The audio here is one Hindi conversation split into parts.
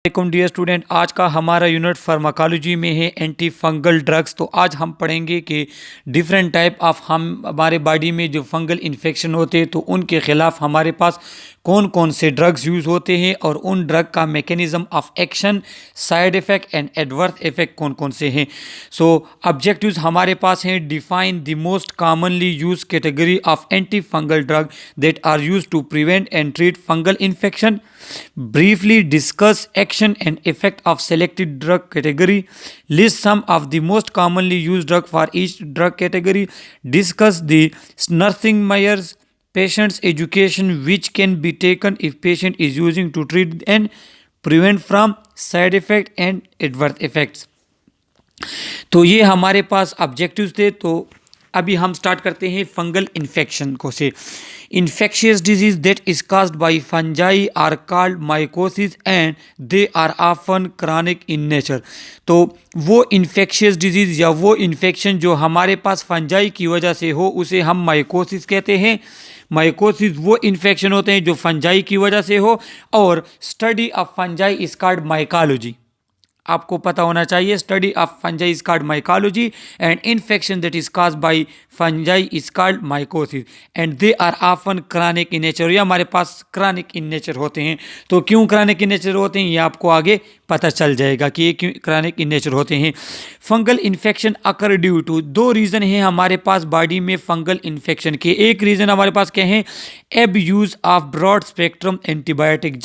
वालेकुम डियर स्टूडेंट। आज का हमारा यूनिट फार्माकोलॉजी में है एंटी फंगल ड्रग्स। तो आज हम पढ़ेंगे कि डिफरेंट टाइप ऑफ हमारे बॉडी में जो फंगल इन्फेक्शन होते हैं तो उनके ख़िलाफ़ हमारे पास कौन कौन से ड्रग्स यूज़ होते हैं और उन ड्रग का mechanism of action, side effect and adverse effect कौन कौन से हैं। सो ऑब्जेक्टिव्स हमारे पास हैं। Define the most commonly use category of anti fungal drug that are use to prevent and treat fungal infection, briefly discuss action and effect of selected drug category, list some of the most commonly used drug for each drug category, discuss the nursing measures, patient's education which can be taken if patient is using to treat and prevent from side effect and adverse effects। तो ये हमारे ऑब्जेक्टिव्स थे। तो अभी हम स्टार्ट करते हैं फंगल इन्फेक्शन को से। Infectious disease that is caused by fungi are called mycosis and they are often chronic in nature. तो वो इन्फेक्शियस डिजीज़ या वो इन्फेक्शन जो हमारे पास फंजाई की वजह से हो उसे हम माइकोसिस कहते हैं। माइकोसिस वो इन्फेक्शन होते हैं जो फंजाई की वजह से हो, और study of fungi is called mycology. आपको पता होना चाहिए study of fungi is called mycology and infection that is caused by fungi is called mycosis and they are often chronic in nature. ये हमारे पास क्रॉनिक इन नेचर होते हैं। तो क्यों क्रॉनिक इन नेचर होते हैं ये आपको आगे पता चल जाएगा कि ये क्यों क्रॉनिक इन नेचर होते हैं। Fungal infection occur due to, दो रीज़न हैं हमारे पास बॉडी में फंगल इन्फेक्शन के। एक रीज़न हमारे पास क्या है, abuse of broad spectrum antibiotic.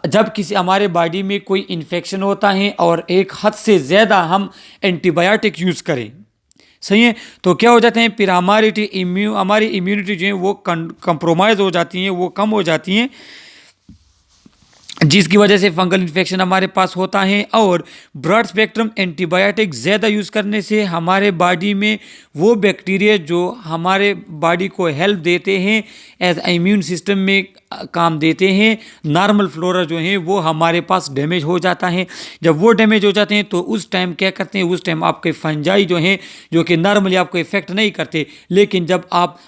जब किसी हमारे बॉडी में कोई इन्फेक्शन होता है और एक हद से ज़्यादा हम एंटीबायोटिक यूज़ करें, सही है, तो क्या हो जाते हैं, फिर हमारी इम्यूनिटी जो है वो कंप्रोमाइज़ हो जाती हैं, वो कम हो जाती हैं, जिसकी वजह से फंगल इन्फेक्शन हमारे पास होता है। और ब्रॉड स्पेक्ट्रम एंटीबायोटिक ज़्यादा यूज़ करने से हमारे बॉडी में वो बैक्टीरिया जो हमारे बॉडी को हेल्प देते हैं, एज इम्यून सिस्टम में काम देते हैं, नॉर्मल फ्लोरा जो है वो हमारे पास डैमेज हो जाता है। जब वो डैमेज हो जाते हैं तो उस टाइम क्या करते हैं, उस टाइम आपके फंजाई जो हैं जो कि नॉर्मली आपको इफेक्ट नहीं करते, लेकिन जब आप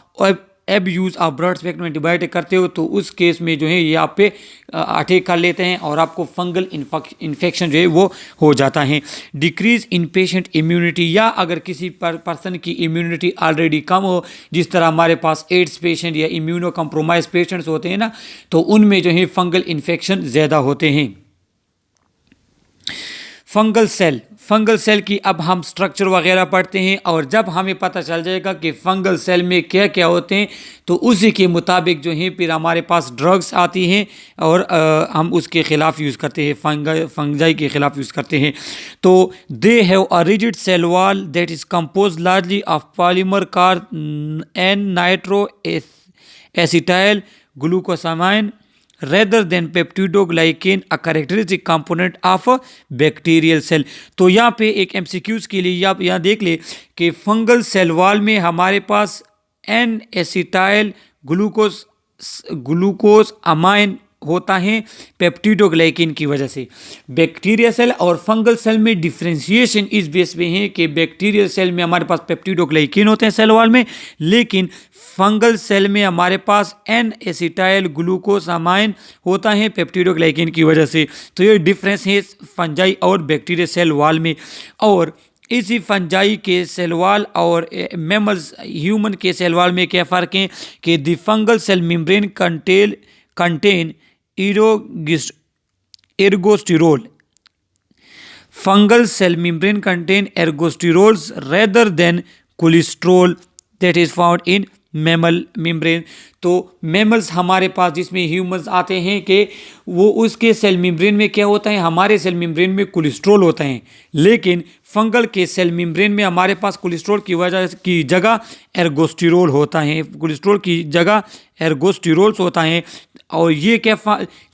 abuse of broad spectrum antibiotic करते हो तो उस केस में जो है ये आप पे अटैक कर लेते हैं और आपको फंगल इन्फेक्शन जो है वो हो जाता है। डिक्रीज इन पेशेंट इम्यूनिटी, या अगर किसी पर्सन की इम्यूनिटी ऑलरेडी कम हो, जिस तरह हमारे पास एड्स पेशेंट या इम्यूनो कम्प्रोमाइज पेशेंट्स होते हैं ना, तो उनमें जो है फंगल इन्फेक्शन ज़्यादा होते हैं। फंगल सेल की अब हम स्ट्रक्चर वगैरह पढ़ते हैं, और जब हमें पता चल जाएगा कि फंगल सेल में क्या क्या होते हैं तो उसी के मुताबिक जो है फिर हमारे पास ड्रग्स आती हैं और हम उसके ख़िलाफ़ यूज़ करते हैं, फंजाई के ख़िलाफ़ यूज़ करते हैं। तो they have a rigid cell wall that is compose largely of polymer car N nitro acetyl glucosamine rather than peptidoglycan, a characteristic component of a bacterial cell। तो यहाँ पे एक MCQs के लिए आप यहाँ देख ले कि फंगल सेल वॉल में हमारे पास एन एसिटाइल ग्लूकोज अमाइन होता है पेप्टिडोग्लाइकिन की वजह से। बैक्टीरिया सेल और फंगल सेल में डिफ्रेंशिएशन इस बेस पे है कि बैक्टीरियल सेल में हमारे पास पेप्टिडोग्लाइकिन होते हैं सेल वॉल में, लेकिन फंगल सेल में हमारे पास एन एसिटाइल ग्लूकोसामाइन होता है पेप्टिडोग्लाइकिन की वजह से। तो ये डिफरेंस है फंजाई और बैक्टीरिया सेल वॉल में। और इसी फंजाई के सेल वॉल और मैमल्स ह्यूमन के सेल वॉल में क्या फ़र्क है कि the fungal cell membrane contain ergosterol. Fungal cell membrane contain ergosterols rather than cholesterol that is found in mammal membrane. तो मैमल्स हमारे पास जिसमें ह्यूमन्स आते हैं कि वो उसके सेल मेम्ब्रेन में क्या होता है, हमारे सेल मेम्ब्रेन में कोलेस्ट्रॉल होता है, लेकिन फंगल के सेल मेम्ब्रेन में हमारे पास कोलेस्ट्रॉल की जगह एर्गोस्टेरोल होता है, कोलेस्ट्रॉल की जगह एर्गोस्टेरोल्स होता है। और ये क्या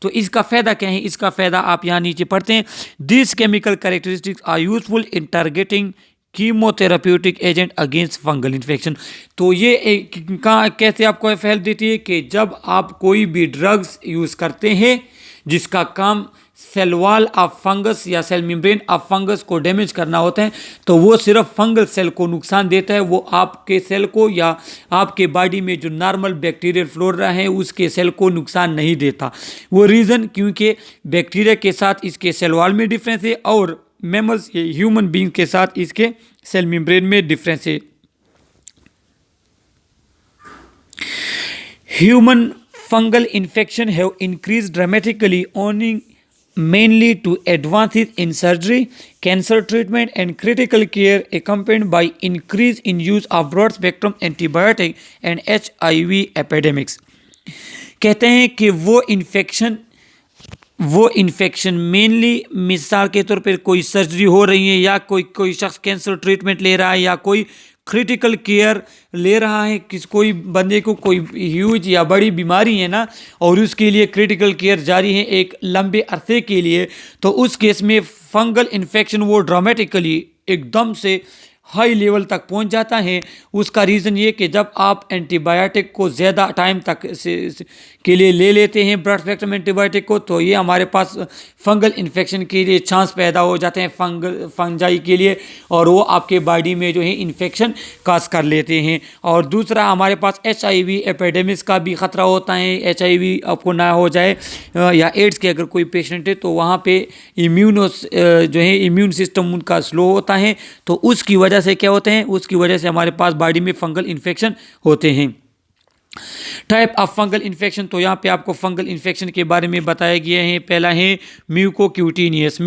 तो इसका फ़ायदा क्या है, इसका फ़ायदा आप यहाँ नीचे पढ़ते हैं। This chemical characteristics are useful in targeting chemotherapeutic agent against fungal infection. तो ये कैसे आपको हेल्प देती है कि जब आप कोई भी ड्रग्स यूज़ करते हैं जिसका काम सेल वॉल ऑफ फंगस या सेल मेम्ब्रेन ऑफ फंगस को डैमेज करना होता है तो वो सिर्फ फंगल सेल को नुकसान देता है, वो आपके सेल को या आपके बॉडी में जो नॉर्मल बैक्टीरियल फ्लोरा है उसके सेल को नुकसान नहीं देता। वो रीज़न क्योंकि बैक्टीरिया के साथ इसके सेल वॉल में डिफरेंस है और मैमल्स ह्यूमन बींग के साथ इसके सेल मेम्ब्रेन में डिफरेंस है। Human fungal infection have increased dramatically owing mainly to advances in surgery, cancer treatment, and critical care, accompanied by increase in use of broad-spectrum antibiotic and HIV epidemics। कहते हैं कि वो इन्फेक्शन मेनली मिसाल के तौर पर कोई सर्जरी हो रही है या कोई शख्स कैंसर ट्रीटमेंट ले रहा है या कोई क्रिटिकल केयर ले रहा है, कोई बंदे को कोई ह्यूज या बड़ी बीमारी है ना और उसके लिए क्रिटिकल केयर जारी है एक लंबे अरसे के लिए, तो उस केस में फंगल इन्फेक्शन वो ड्रामेटिकली एकदम से हाई लेवल तक पहुंच जाता है। उसका रीज़न ये कि जब आप एंटीबायोटिक को ज़्यादा टाइम तक के लिए ले लेते हैं ब्रॉड स्पेक्ट्रम एंटीबायोटिक को, तो ये हमारे पास फंगल इन्फेक्शन के लिए चांस पैदा हो जाते हैं फंजाई के लिए और वो आपके बॉडी में जो है इन्फेक्शन काज कर लेते हैं। और दूसरा हमारे पास HIV एपिडेमिक्स का भी ख़तरा होता है। HIV आपको ना हो जाए या एड्स के अगर कोई पेशेंट है तो वहाँ पे जो है इम्यून सिस्टम उनका स्लो होता है, तो उसकी वजह से क्या होते हैं, उसकी वजह से हमारे पास बॉडी में फंगल इन्फेक्शन होते हैं। टाइप ऑफ फंगल इन्फेक्शन, तो यहाँ पे आपको फंगल इन्फेक्शन के बारे में बताया गया है। पहला है म्यूकोक्यूटेनियस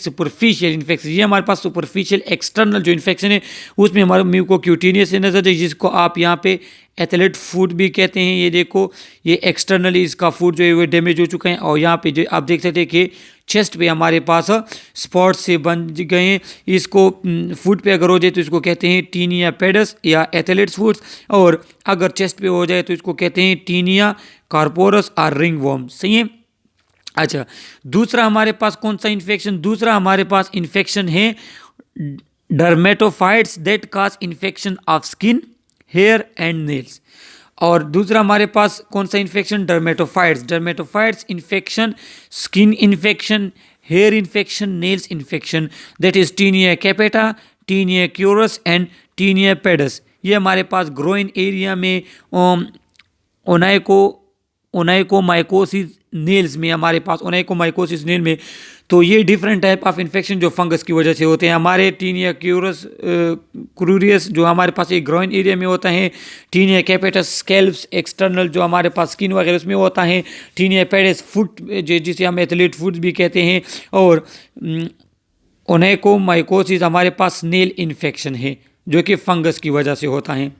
सुपरफिशियल इन्फेक्शन। ये हमारे पास सुपरफिशियल एक्सटर्नल जो इन्फेक्शन है उसमें हमारा म्यूकोक्यूटेनियस से नजर है, जिसको आप यहाँ पे एथलेट फूड भी कहते हैं। ये देखो ये एक्सटर्नली इसका फूड जो है वो डैमेज हो चुका है और यहाँ पे जो आप देख सकते हैं कि चेस्ट पे हमारे पास स्पॉट से बन गए हैं। इसको फूड पे अगर हो जाए तो इसको कहते हैं टीनिया पेडस या एथलेट्स फूड्स, और अगर चेस्ट पे हो जाए तो इसको कहते हैं टीनिया कार्पोरस और रिंग वॉर्म। सही है। अच्छा, दूसरा हमारे पास कौन सा इन्फेक्शन, दूसरा हमारे पास इन्फेक्शन है dermatophytes that cause infection of skin, hair and nails. और दूसरा हमारे पास कौन सा infection, dermatophytes infection, skin infection, hair infection, nails infection, that is tinea capitis, tinea cruris and tinea pedis. ये हमारे पास ग्रोइन एरिया में ओनाइकोमाइकोसिस नेल्स में हमारे पास ओनाइकोमाइकोसिस नेल में, तो ये डिफरेंट टाइप ऑफ इन्फेक्शन जो फंगस की वजह से होते हैं। हमारे टीनिया क्यूरियस जो हमारे पास एक ग्रोइन एरिया में होता है, टीनिया कैपेटस स्कैल्प्स एक्सटर्नल जो हमारे पास स्किन वगैरह उसमें होता है, टीनिया पेडस फुट जिसे हम एथलीट फुट भी कहते हैं, और ओनाइकोमाइकोसिस हमारे पास नेल इन्फेक्शन है जो कि फंगस की वजह से होता है।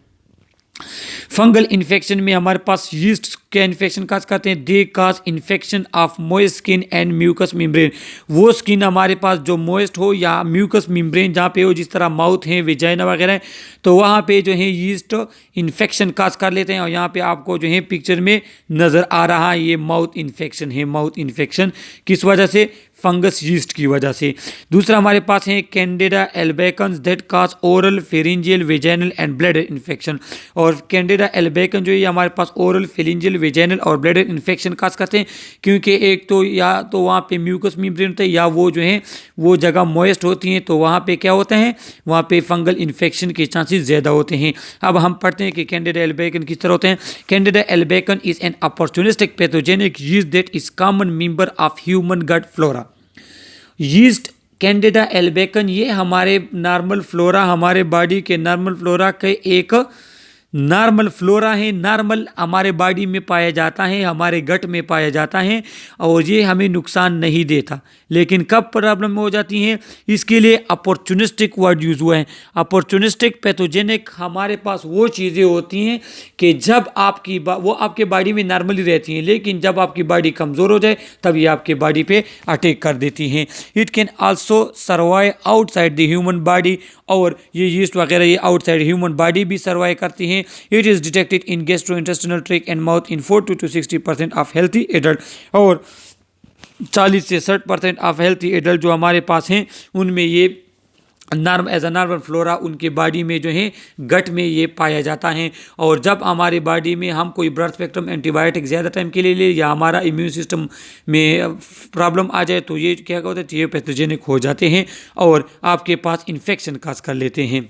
फंगल इन्फेक्शन में हमारे पास यीस्ट के इन्फेक्शन काज करते हैं, they cause infection of moist skin and mucous membrane. वो स्किन हमारे पास जो मोइस्ट हो या म्यूकस मेम्ब्रेन जहाँ पे हो, जिस तरह माउथ है, विजाइना वगैरह है, तो वहाँ पे जो है यीस्ट इन्फेक्शन काज कर लेते हैं। और यहाँ पे आपको जो है पिक्चर में नज़र आ रहा है ये माउथ इन्फेक्शन है। माउथ इन्फेक्शन किस वजह से, फंगस यीस्ट की वजह से। दूसरा हमारे पास है candida albicans that cause oral pharyngeal vaginal and bladder infection. और कैंडिडा एल्बेकन जो है हमारे पास ओरल फेरिंजियल वेजाइनल और ब्लैडर इन्फेक्शन काज करते हैं, क्योंकि एक तो या तो वहाँ पे म्यूकस मेम्ब्रेन होता है या वो जो है वो जगह मॉइस्ट होती हैं, तो वहाँ पे क्या होता है, वहाँ पे फंगल इन्फेक्शन के चांसेस ज़्यादा होते हैं। अब हम पढ़ते हैं कि कैंडिडा एल्बेकन किस तरह होते हैं। Candida albicans is an opportunistic pathogenic yeast that is common member of human gut flora. Yeast candida albicans ये हमारे नॉर्मल फ्लोरा, हमारे बॉडी के नॉर्मल फ्लोरा के एक नॉर्मल फ्लोरा है, नॉर्मल हमारे बॉडी में पाया जाता है, हमारे गट में पाया जाता है और ये हमें नुकसान नहीं देता। लेकिन कब प्रॉब्लम हो जाती है, इसके लिए अपॉर्चुनिस्टिक वर्ड यूज़ हुआ है। अपॉर्चुनिस्टिक पैथोजेनिक हमारे पास वो चीज़ें होती हैं कि जब वो आपके बॉडी में नॉर्मली रहती हैं, लेकिन जब आपकी बॉडी कमज़ोर हो जाए तब ये आपके बॉडी पे अटैक कर देती हैं। It can also survive outside the human body, और ये यीस्ट वगैरह ये आउटसाइड ह्यूमन बॉडी भी सर्वाइव करती हैं। It is detected in gastrointestinal tract and mouth in 40 to 60% of healthy adult, और 40 से 60% ऑफ हेल्थी एडल्ट जो हमारे पास हैं उनमें ये एज अ नॉर्मल फ्लोरा उनके बॉडी में जो है गट में ये पाया जाता है। और जब हमारे बॉडी में हम कोई ब्रॉड स्पेक्ट्रम एंटीबायोटिक ज़्यादा टाइम के लिए ले या हमारा इम्यून सिस्टम में प्रॉब्लम आ जाए तो ये क्या होता है, ये पैथोजेनिक हो जाते हैं और आपके पास इन्फेक्शन काज कर लेते हैं।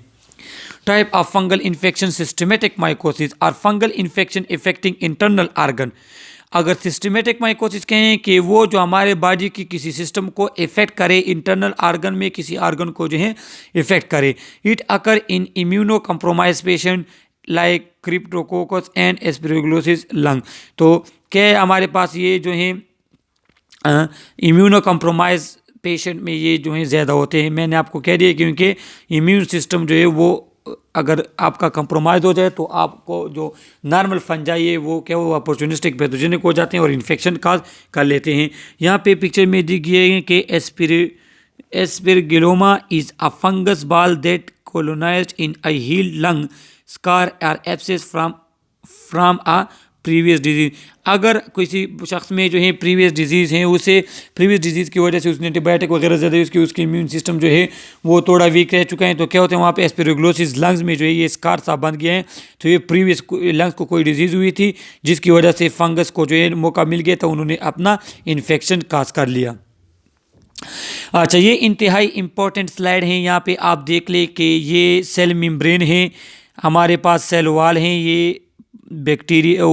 Type of fungal infection, systematic mycosis और fungal infection affecting internal organ. अगर सिस्टमेटिक माइकोसिस कहें कि वो जो हमारे बॉडी की किसी सिस्टम को इफेक्ट करे, इंटरनल ऑर्गन में किसी ऑर्गन को जो है इफेक्ट करे। It occur in immuno compromise patient like Cryptococcus and aspergillosis lung. तो क्या हमारे पास ये जो है इम्यूनो कंप्रोमाइज पेशेंट में ये जो है ज़्यादा होते हैं। मैंने आपको कह दिया क्योंकि इम्यून सिस्टम जो है वो अगर आपका कंप्रोमाइज़ हो जाए तो आपको जो नॉर्मल फंजाई है वो क्या वो अपॉर्चुनिस्टिक पैथोजेनिक हो जाते हैं और इन्फेक्शन काज कर लेते हैं। यहाँ पे पिक्चर में दी गई है कि aspergilloma is a fungus ball that colonized in a healed lung scar or abscess from a previous disease. अगर किसी शख्स में जो है प्रीवियस डिजीज़ है, उसे प्रीवियस डिजीज़ की वजह से उसने एंटीबायोटिक वगैरह ज़्यादा यूज़ की, उसकी इम्यून सिस्टम जो है वो थोड़ा वीक रह चुका है, तो क्या होता है वहाँ पे एस्परगिलोसिस लंग्स में जो है ये स्कार सा बन गया है। तो ये प्रीवियस लंग्स को कोई डिजीज़ हुई थी जिसकी वजह से फंगस को जो है मौका मिल गया था, उन्होंने अपना इन्फेक्शन काज कर लिया। अच्छा, ये इंतहाई इम्पोर्टेंट स्लाइड है। यहाँ पे आप देख ले कि ये सेल मेम्ब्रेन है, हमारे पास सेल वाल हैं, ये बैक्टीरिया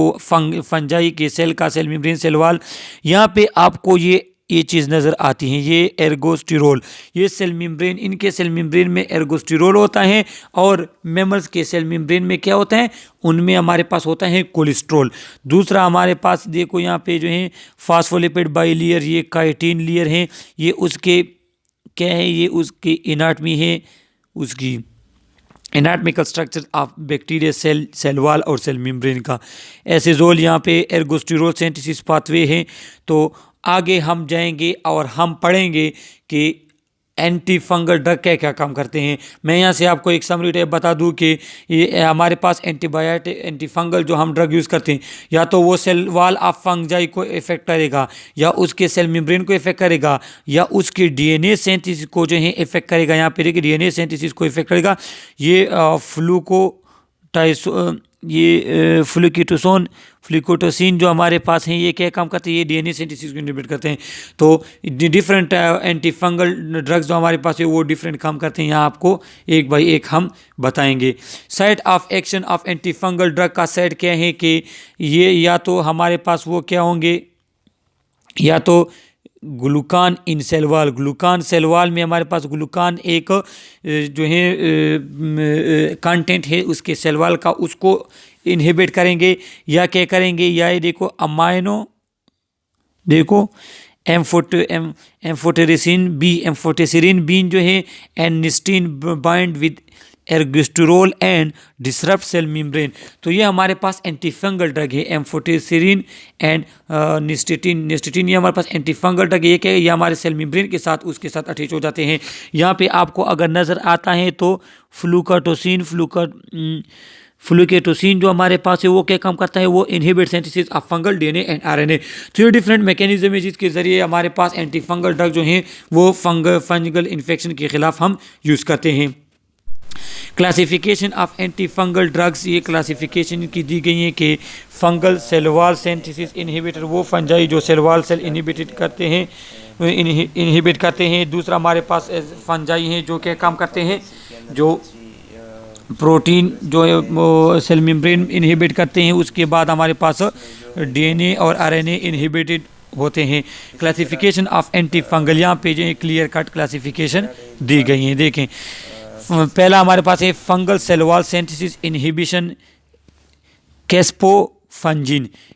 फंजाई के सेल का सेल मेम्ब्रेन सेल वाल। यहाँ पे आपको ये चीज़ नज़र आती है, ये एर्गोस्टिरोल, ये सेल मेम्ब्रेन, इनके सेल मेम्ब्रेन में एर्गोस्टिरोल होता है और मेमल्स के सेल मेम्ब्रेन में क्या होता है, उनमें हमारे पास होता है कोलेस्ट्रॉल। दूसरा हमारे पास देखो यहाँ पे जो है फास्फोलिपिड बाइलेयर, ये काइटिन लेयर है, ये उसके क्या है, ये उसकी एनाटमी है, उसकी anatomical structure of bacteria cell wall और सेल मेम्ब्रेन का। एसिजोल यहाँ पे एर्गोस्टिरोल सिंथेसिस पाथवे है। तो आगे हम जाएंगे और हम पढ़ेंगे कि एंटी फंगल ड्रग क्या क्या काम करते हैं। मैं यहाँ से आपको एक समरी टाइप बता दूं कि ये हमारे पास एंटीबायोटिक एंटी फंगल जो हम ड्रग यूज़ करते हैं, या तो वो सेल वाल ऑफ फंजाई को इफेक्ट करेगा, या उसके सेल मेम्ब्रेन को इफेक्ट करेगा, या उसके डीएनए सिंथेसिस को जो है इफेक्ट करेगा। यहाँ पे देखिए डीएनए सिंथेसिस को इफेक्ट करेगा। ये फ्लूकोटोसिन जो हमारे पास हैं, ये क्या काम करते हैं, ये डीएनए सिंथेसिस को इनहिबिट करते हैं। तो डिफरेंट एंटी फंगल ड्रग्स जो हमारे पास है वो डिफरेंट काम करते हैं, यहाँ आपको एक बाई एक हम बताएंगे। Site of action of anti fungal drug का साइट क्या है कि ये या तो हमारे पास वो क्या होंगे, या तो glucan in cell wall, glucan cell wall में हमारे पास ग्लूकान एक जो है कंटेंट है उसके सेल वाल का, उसको इनहिबिट करेंगे। या क्या करेंगे, या ये देखो अमाइनो, देखो एम्फोटेरिसिन बीन जो है nystatin bind with ergosterol and disrupt cell membrane. तो ये हमारे पास एंटी फंगल ड्रग है, एम्फोटेरिसिन एंड निस्टेटिन ये हमारे पास एंटी फंगल ड्रग है। ये क्या है, ये हमारे सेल मेम्ब्रेन के साथ उसके साथ अटैच हो जाते हैं। यहाँ पे आपको अगर नज़र आता है तो फ्लूकेटोसिन जो हमारे पास है वो क्या काम करता है, वो inhibit synthesis of fungal DNA and RNA. तो ये डिफरेंट मैकेनिज्म है जिसके ज़रिए हमारे पास एंटी फंगल ड्रग जो हैं वो फंगल इन्फेक्शन के ख़िलाफ़ हम यूज़ करते हैं। Classification of anti fungal drugs, ये क्लासिफिकेशन की दी गई है कि fungal cell wall synthesis inhibitor, वो फंजाई जो सेल वाल सेल इनहिबिट करते हैं। दूसरा हमारे पास फंजाई हैं जो क्या काम करते हैं, जो प्रोटीन जो सेल मेम्ब्रेन इनहिबिट करते हैं। उसके बाद हमारे पास डीएनए और आरएनए इनहिबिटेड होते हैं। क्लासिफिकेशन ऑफ एंटी फंगल, यहाँ पे जो क्लियर कट क्लासिफिकेशन दी गई है। देखें, पहला हमारे पास है fungal cell wall synthesis inhibition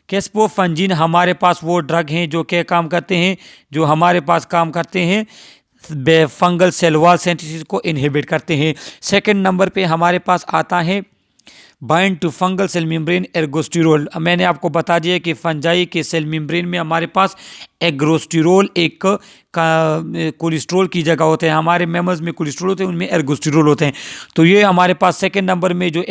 caspofungin हमारे पास वो ड्रग हैं जो क्या काम करते हैं, जो हमारे पास काम करते हैं फंगल सेल वाल सिंथेसिस को इनहिबिट करते हैं। सेकंड नंबर पे हमारे पास आता है bind to fungal cell membrane ergosterol. मैंने आपको बता दिया कि फंजाई के सेल मेम्ब्रेन में हमारे पास एर्गोस्टिरोल एक कोलेस्ट्रॉल की जगह होते हैं। हमारे मेमल्स में कोलेस्ट्रॉल होते हैं, उनमें एर्गोस्टिरोल होते हैं। तो ये हमारे पास सेकंड नंबर में जो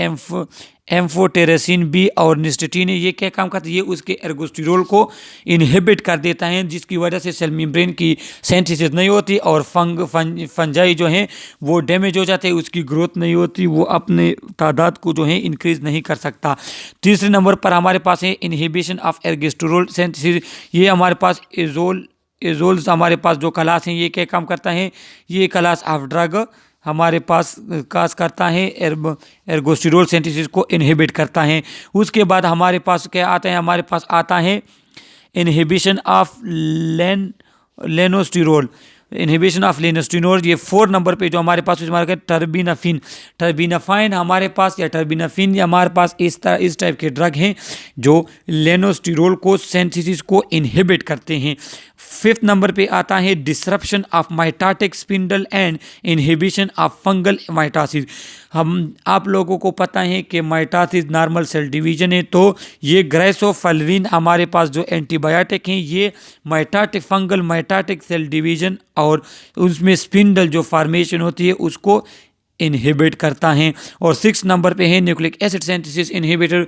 एम्फोटेरेसिन बी और निस्टेटीन है, ये क्या काम करता है, ये उसके एर्गोस्टेरोल को इनहिबिट कर देता है, जिसकी वजह से सेल मेम्ब्रेन की सिंथेसिस नहीं होती और फंजाई जो हैं वो डैमेज हो जाते हैं, उसकी ग्रोथ नहीं होती, वो अपने तादाद को जो है इंक्रीज नहीं कर सकता। तीसरे नंबर पर हमारे पास है इनहिबिशन ऑफ एर्गोस्टेरोल सिंथेसिस। ये हमारे पास एजोल्स हमारे पास जो क्लास हैं ये क्या काम करता है, ये क्लास ऑफ ड्रग हमारे पास काज करता है, एर्गोस्टेरोल सिंथेसिस को इनहिबिट करता है। उसके बाद हमारे पास क्या आता है, हमारे पास आता है इनहिबिशन ऑफ लेनोस्टेरोल, इनहिबिशन ऑफ लेनोस्टेरोल। ये 4 नंबर पे जो हमारे पास हमारे टर्बिनाफाइन हमारे पास या टर्बिनाफिन हमारे पास इस टाइप के ड्रग हैं जो लेनोस्टेरोल को सिंथेसिस को इनहिबिट करते हैं। 5th नंबर पे आता है disruption of mitotic spindle and inhibition of fungal mitosis. आप लोगों को पता है कि माइटोसिस नॉर्मल सेल डिवीजन है, तो ये ग्राइसोफल्विन हमारे पास जो एंटीबायोटिक हैं ये फंगल माइटोटिक सेल डिवीजन और उसमें स्पिंडल जो फॉर्मेशन होती है उसको इनहिबिट करता है। और 6 नंबर पे है न्यूक्लिक एसिड सिंथेसिस इनहिबिटर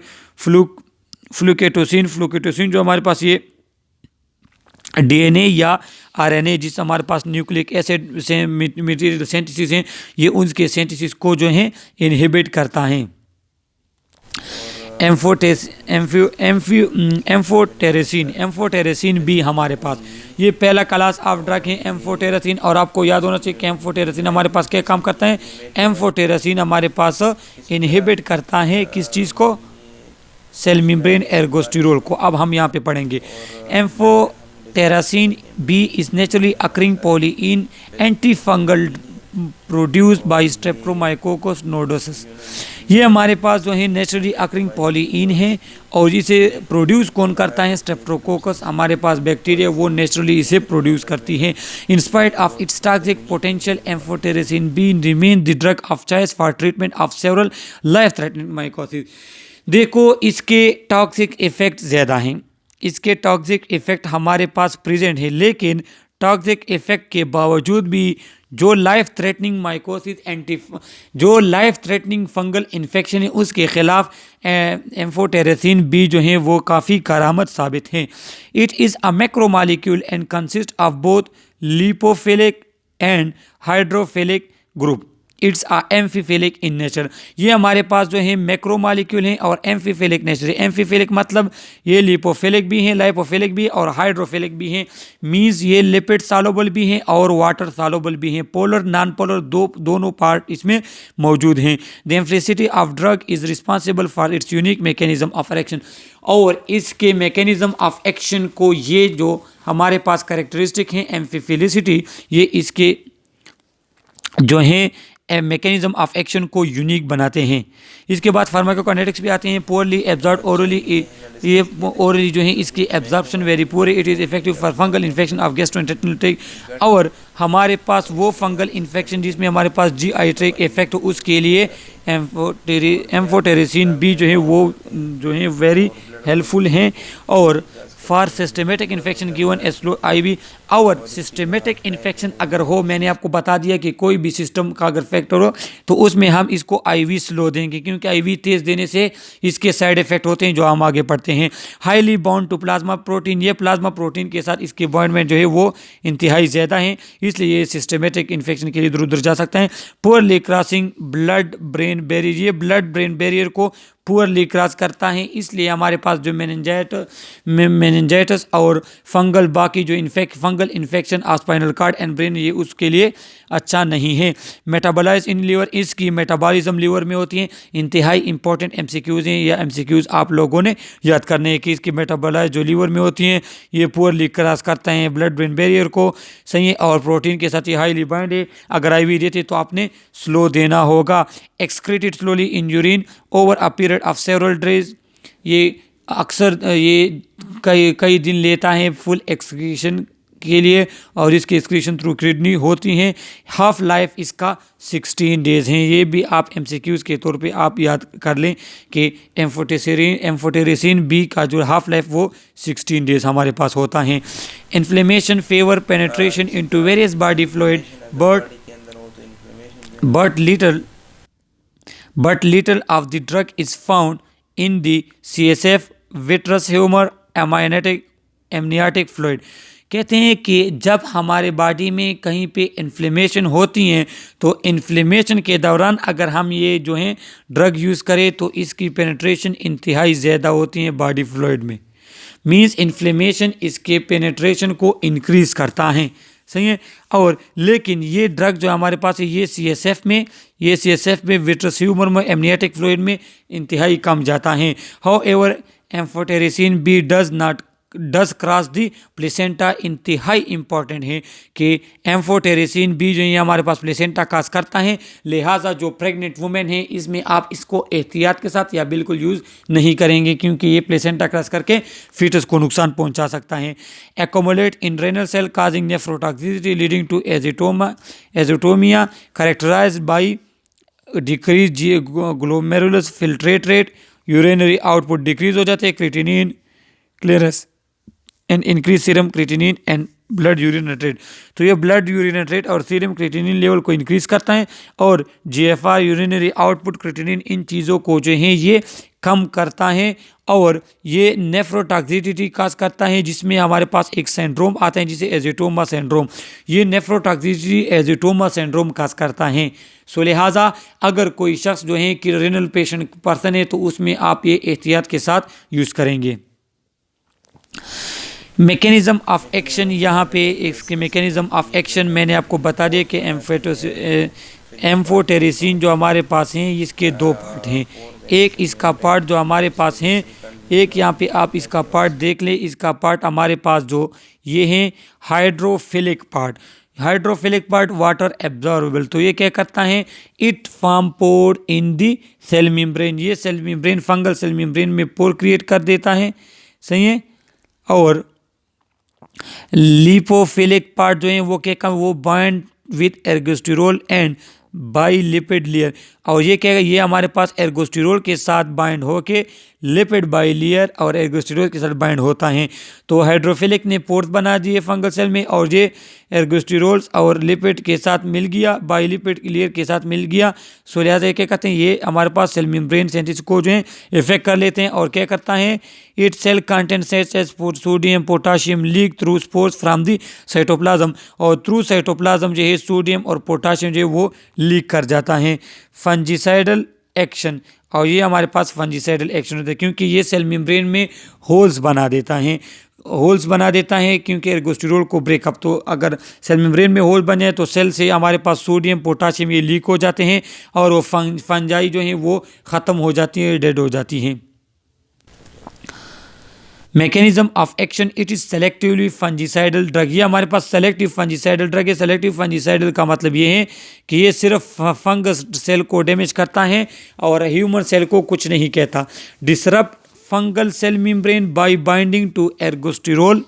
फ्लुकेटोसिन जो हमारे पास ये डीएनए या आरएनए जिस हमारे पास न्यूक्लिक एसिड से मटेरियल सिंथेसिस हैं ये उनके सिंथेसिस को जो है इनहिबिट करता है। एम्फोटेरेसिन बी हमारे पास ये पहला क्लास ऑफ ड्रग है एम्फोटेरेसिन। और आपको याद होना चाहिए कि एम्फोटेरेसिन हमारे पास क्या काम करता है, एम्फोटेरेसिन हमारे पास इनहिबिट करता है किस चीज़ को, सेल मेम्ब्रेन एर्गोस्टेरोल को। अब हम यहाँ पे पढ़ेंगे amphotericin B is naturally occurring polyene antifungal produced by streptomyces nodosus. ये हमारे पास जो है नेचुरली अकरिंग पॉलीइन है और इसे प्रोड्यूस कौन करता है, स्ट्रेप्टोकोकस हमारे पास बैक्टीरिया वो नेचुरली इसे प्रोड्यूस करती है। In spite of its toxic potential amphotericin be remain the drug of choice for treatment of several life threatening mycosis. देखो इसके टॉक्सिक इफेक्ट ज़्यादा हैं, इसके टॉक्सिक इफेक्ट हमारे पास प्रेजेंट है, लेकिन टॉक्सिक इफेक्ट के बावजूद भी जो लाइफ थ्रेटनिंग फंगल इन्फेक्शन है उसके खिलाफ एम्फोटेरेसिन बी जो है वो काफ़ी करामत साबित है। It is a macromolecule and consist of both lipophilic and hydrophilic group. It's a amphiphilic in nature. ये हमारे पास जो है मैक्रोमॉलिक्यूल हैं और एम्फीफिलिक नेचर है। एम्फीफिलिक मतलब ये लिपोफिलिक भी हैं, लाइपोफिलिक भी और हाइड्रोफिलिक भी हैं। मीन्स ये लिपिड सॉल्युबल भी हैं और वाटर सॉल्युबल भी हैं। पोलर नॉन पोलर दोनों पार्ट इसमें मौजूद हैं। The amphicity of drug is responsible for its unique mechanism of action. और इसके मैकेनिज्म ऑफ एक्शन को ये जो हमारे पास कैरेक्टरिस्टिक हैं एम्फीफिलिसिटी, ये इसके जो हैं मैकेनिज्म ऑफ एक्शन को यूनिक बनाते हैं। इसके बाद फार्माकोकाइनेटिक्स भी आते हैं। पोअरली एब्जॉर्ब ओरली, ये ओरली जो है इसकी absorption very poor. It is effective for fungal infection of gastrointestinal tract. और हमारे पास वो फंगल इन्फेक्शन जिसमें हमारे पास जीआई ट्रैक्ट इफेक्ट हो उसके लिए एम्फोटेरेसिन बी जो है वो जो है वेरी हेल्पफुल हैं। और for systematic infection given a slow IV। और सिस्टमेटिक इन्फेक्शन अगर हो, मैंने आपको बता दिया कि कोई भी सिस्टम का अगर फैक्टर हो तो उसमें हम इसको IV स्लो देंगे, क्योंकि IV तेज़ देने से इसके साइड इफेक्ट होते हैं जो हम आगे पढ़ते हैं। Highly bound to plasma protein, ये प्लाज्मा प्रोटीन के साथ इसके बॉन्डमेंट जो है वो इंतहाई ज़्यादा हैं, इसलिए ये सिस्टमेटिक इन्फेक्शन के लिए इधर उधर जा सकता है। Poorly crossing blood brain barrier, ये ब्लड ब्रेन बैरियर को पुअरली क्रॉस करता है, इसलिए हमारे पास जो मेनिंजाइटिस और फंगल बाकी जो fungal infection of spinal cord and brain ये उसके लिए अच्छा नहीं है। मेटाबोलाइज इन लीवर, इसकी मेटाबॉलिज्म लीवर में होती है। इंतहाई इंपॉर्टेंट MCQs हैं, या MCQs आप लोगों ने याद करने हैं कि इसकी मेटाबोलाइज जो लीवर में होती हैं ये पुअरली क्रॉस करते हैं ब्लड ब्रेन बैरियर को, सही है। और प्रोटीन के साथ ये हाईली बाइंड है। अगर IV देते तो आपने स्लो देना होगा। Excreted slowly in urine over a period of several days, ये अक्सर ये कई दिन लेता है फुल एक्सक्रीशन के लिए और इसकी एक्सक्रीशन थ्रू किडनी होती हैं। हाफ लाइफ इसका 16 डेज़ हैं। ये भी आप MCQs के तौर पे आप याद कर लें कि एम्फोटेरेसिन बी का जो हाफ लाइफ वो 16 डेज़ हमारे पास होता है। Inflammation favour penetration into various body fluid but little of the drug is found in the CSF, vitreous humour, amniotic fluid. कहते हैं कि जब हमारे बॉडी में कहीं पे इन्फ्लेमेशन होती हैं तो इन्फ्लेमेशन के दौरान अगर हम ये जो हैं ड्रग यूज़ करें तो इसकी पेनिट्रेशन इंतहाई ज़्यादा होती है बॉडी फ्लूइड में। मींस इन्फ्लेमेशन इसके पेनिट्रेशन को इंक्रीज़ करता है, सही है। और लेकिन ये ड्रग जो हमारे पास है ये CSF में विट्रस ह्यूमर में, एमनियाटिक फ्लूइड में इंतहाई कम जाता है। However amphotericin B does cross the placenta. इंतहाई इंपॉर्टेंट है कि एम्फोटेरेसिन बी जो है हमारे पास प्लेसेंटा क्रॉस करता है, लिहाजा जो प्रेग्नेंट वुमेन है इसमें आप इसको एहतियात के साथ या बिल्कुल यूज़ नहीं करेंगे क्योंकि ये प्लेसेंटा क्रॉस करके फीटस को नुकसान पहुंचा सकता है। Accumulate in renal cell causing nephrotoxicity leading to azotemia characterised by decrease glomerulus filtrate rate, urinary output decrease हो जाते हैं, creatinine clearance and increase serum creatinine and blood urine rate. तो ये ब्लड यूरिन रेट और सीरम क्रिएटिनिन लेवल को इंक्रीज करता है और GFR, यूरिनरी आउटपुट, क्रिएटिनिन, इन चीज़ों को जो है ये कम करता है और ये नेफ्रोटॉक्सिसिटी काज करता है जिसमें हमारे पास एक सिंड्रोम आता है जिसे एजिटोमा सिंड्रोम। ये नेफ्रोटॉक्सिसिटी एजिटोमा सिंड्रोम काज करता है। सो लिहाजा अगर कोई शख्स जो है कि रेनल पेशेंट पर्सन है तो उसमें आप ये एहतियात के साथ यूज़ करेंगे। मैकेनिज़्म ऑफ एक्शन, यहाँ पे इसके मैकेनिज़्म ऑफ एक्शन मैंने आपको बता दिया कि एम्फोटेरेसिन जो हमारे पास हैं इसके दो पार्ट हैं। एक इसका पार्ट जो हमारे पास हैं, एक यहाँ पे आप इसका पार्ट देख लें, इसका पार्ट हमारे पास जो ये हैं hydrophilic part. Hydrophilic part water absorbable, तो ये क्या करता है, it form pore in the cell membrane. ये cell membrane fungal cell membrane में पोर क्रिएट कर देता है, सही है। और लिपोफिलिक पार्ट जो है वो क्या का वो bind with ergosterol and bi lipid layer. और ये क्या है, ये हमारे पास एर्गोस्टेरोल के साथ बाइंड होके लिपिड बाई लेयर और एर्गोस्टेरोल के साथ बाइंड होता है। तो हाइड्रोफिलिक ने पोर्स बना दिए फंगल सेल में और ये एर्गोस्टेरोल्स और लिपिड के साथ मिल गया, बाई लिपिड लेयर के साथ मिल गया। सो लिहाजा क्या कहते हैं, ये हमारे पास सेल मेम्ब्रेन सिंथेसिस को जो है इफेक्ट कर लेते हैं और क्या करता है, it cell content such as sodium potassium leak through spores from the cytoplasm. और थ्रू साइटोप्लाज्म जो है सोडियम और पोटाशियम जो है वो लीक कर जाता है। फंजीसाइडल एक्शन, और ये हमारे पास फंजीसाइडल एक्शन होता है क्योंकि ये सेल मेम्ब्रेन में होल्स बना देता है क्योंकि एर्गोस्टेरोल को ब्रेकअप, तो अगर सेल मेम्ब्रेन में होल बन जाए तो सेल से हमारे पास सोडियम पोटाशियम ये लीक हो जाते हैं और वो फंजाई जो हैं वो ख़त्म हो जाती है, डेड हो जाती हैं। Mechanism of action, it is selectively fungicidal drug. ये हमारे पास सेलेक्टिव फंजीसाइडल ड्रग है। सेलेक्टिव फंजीसाइडल का मतलब ये है कि ये सिर्फ फंगस सेल को डैमेज करता है और ह्यूमन सेल को कुछ नहीं कहता। Disrupt fungal cell membrane by binding to ergosterol,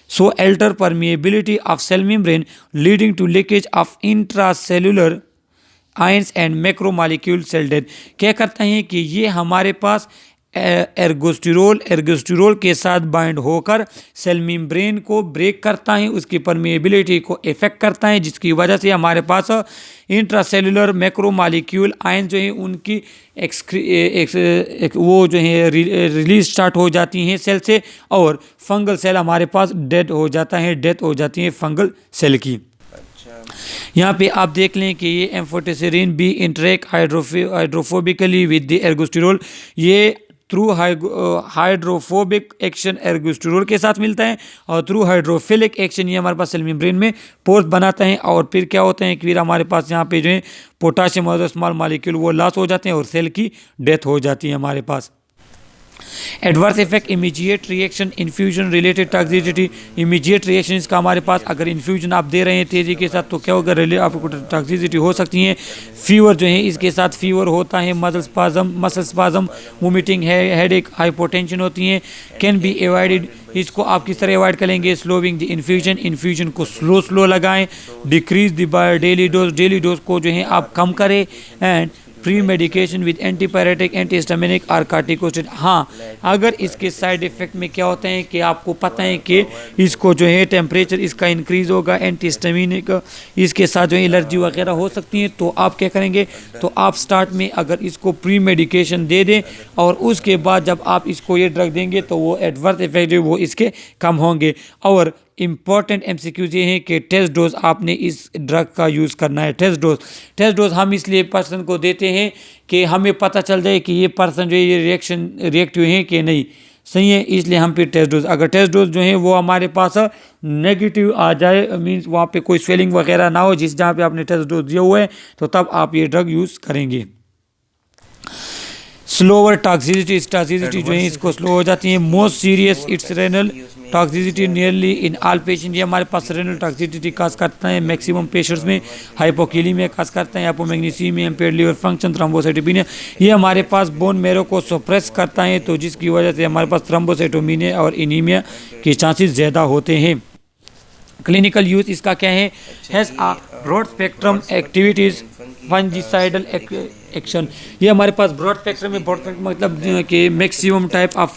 so alter permeability of cell membrane leading to leakage of intracellular ions and macromolecule cell death। क्या करता है कि ये हमारे पास एर्गोस्टेरोल के साथ बाइंड होकर सेल मेम्ब्रेन को ब्रेक करता है, उसकी परमेबिलिटी को इफेक्ट करता है, जिसकी वजह से हमारे पास इंट्रासेलुलर मैक्रोमॉलिक्यूल आयन जो है उनकी वो जो है रिलीज स्टार्ट हो जाती हैं सेल से और फंगल सेल हमारे पास डेथ हो जाती है फंगल सेल की। यहाँ पे आप देख लें कि ये amphotericin B interact hydrophobically with the ergosterol. ये थ्रू हाइड्रोफोबिक एक्शन एर्गोस्टेरोल के साथ मिलता है और थ्रू हाइड्रोफिलिक एक्शन ये हमारे पास सेल मेम्ब्रेन में पोर्स बनाता है और फिर क्या होता है कि फिर हमारे पास यहाँ पे जो है पोटाशियम और स्मॉल मॉलिक्यूल वो लॉस हो जाते हैं और सेल की डेथ हो जाती है हमारे पास। Adverse effect, immediate reaction, infusion related toxicity. Immediate reaction इसका हमारे पास अगर इन्फ्यूजन आप दे रहे हैं तेज़ी के साथ तो क्या होगा, आपको टॉक्सिसिटी हो सकती है। फीवर जो है इसके साथ फीवर होता है, मसल स्पाज्म, वोमिटिंग है, हेडेक, हाइपोटेंशन होती हैं। कैन बी एवॉइडेड, इसको आप किस तरह अवॉइड करेंगे, स्लोविंग द इन्फ्यूजन को स्लो लगाएं। डिक्रीज द डेली डोज को जो है आप कम करें and pre medication with antipyretic, antihistaminic और कार्टिकोस्टेरॉइड। हाँ, अगर इसके साइड इफ़ेक्ट में क्या होते हैं कि आपको पता है कि इसको जो है टेम्परेचर इसका इंक्रीज़ होगा, एंटीहिस्टामिनिक इसके साथ जो है एलर्जी वगैरह हो सकती है, तो आप क्या करेंगे, तो आप स्टार्ट में अगर इसको प्री मेडिकेशन दे दें और उसके बाद जब आप इसको ये ड्रग देंगे तो वो एडवर्स इफेक्ट वो इसके कम होंगे। और इम्पॉर्टेंट एमसीक्यूज ये हैं कि टेस्ट डोज आपने इस ड्रग का यूज़ करना है। टेस्ट डोज हम इसलिए पर्सन को देते हैं कि हमें पता चल जाए कि ये पर्सन जो है ये रिएक्टिव है कि नहीं, सही है, इसलिए हम फिर टेस्ट डोज, अगर टेस्ट डोज जो है वो हमारे पास नेगेटिव आ जाए, मीन्स वहाँ पे कोई स्वेलिंग वगैरह ना हो जिस जहाँ पे आपने टेस्ट डोज दिया हुआ है, तो तब आप ये ड्रग यूज़ करेंगे। स्लोअर टॉक्सिसिटी जो है इसको स्लो हो जाती है। Most serious it's renal toxicity nearly in all patient, ये हमारे पास रेनल टॉक्सिसिटी काज करता है मैक्सिमम पेशेंट्स में। हाइपोकैलिमिया काज करता है, हाइपोमैग्नीसियमिया, इम्पेयर्ड लिवर फंक्शन, थ्रोम्बोसाइटोपेनिया, ये हमारे पास बोन मेरो को सप्रेस करता है, तो जिसकी वजह से हमारे पास थ्रोम्बोसाइटोपेनिया और एनीमिया के चांसेस ज़्यादा होते हैं। क्लिनिकल यूज इसका क्या है, has a broad spectrum activities fungicidal action, ये हमारे पास ब्रॉड स्पेक्ट्रम में, ब्रॉड स्पेक्ट्रम मतलब कि मैक्सिमम टाइप ऑफ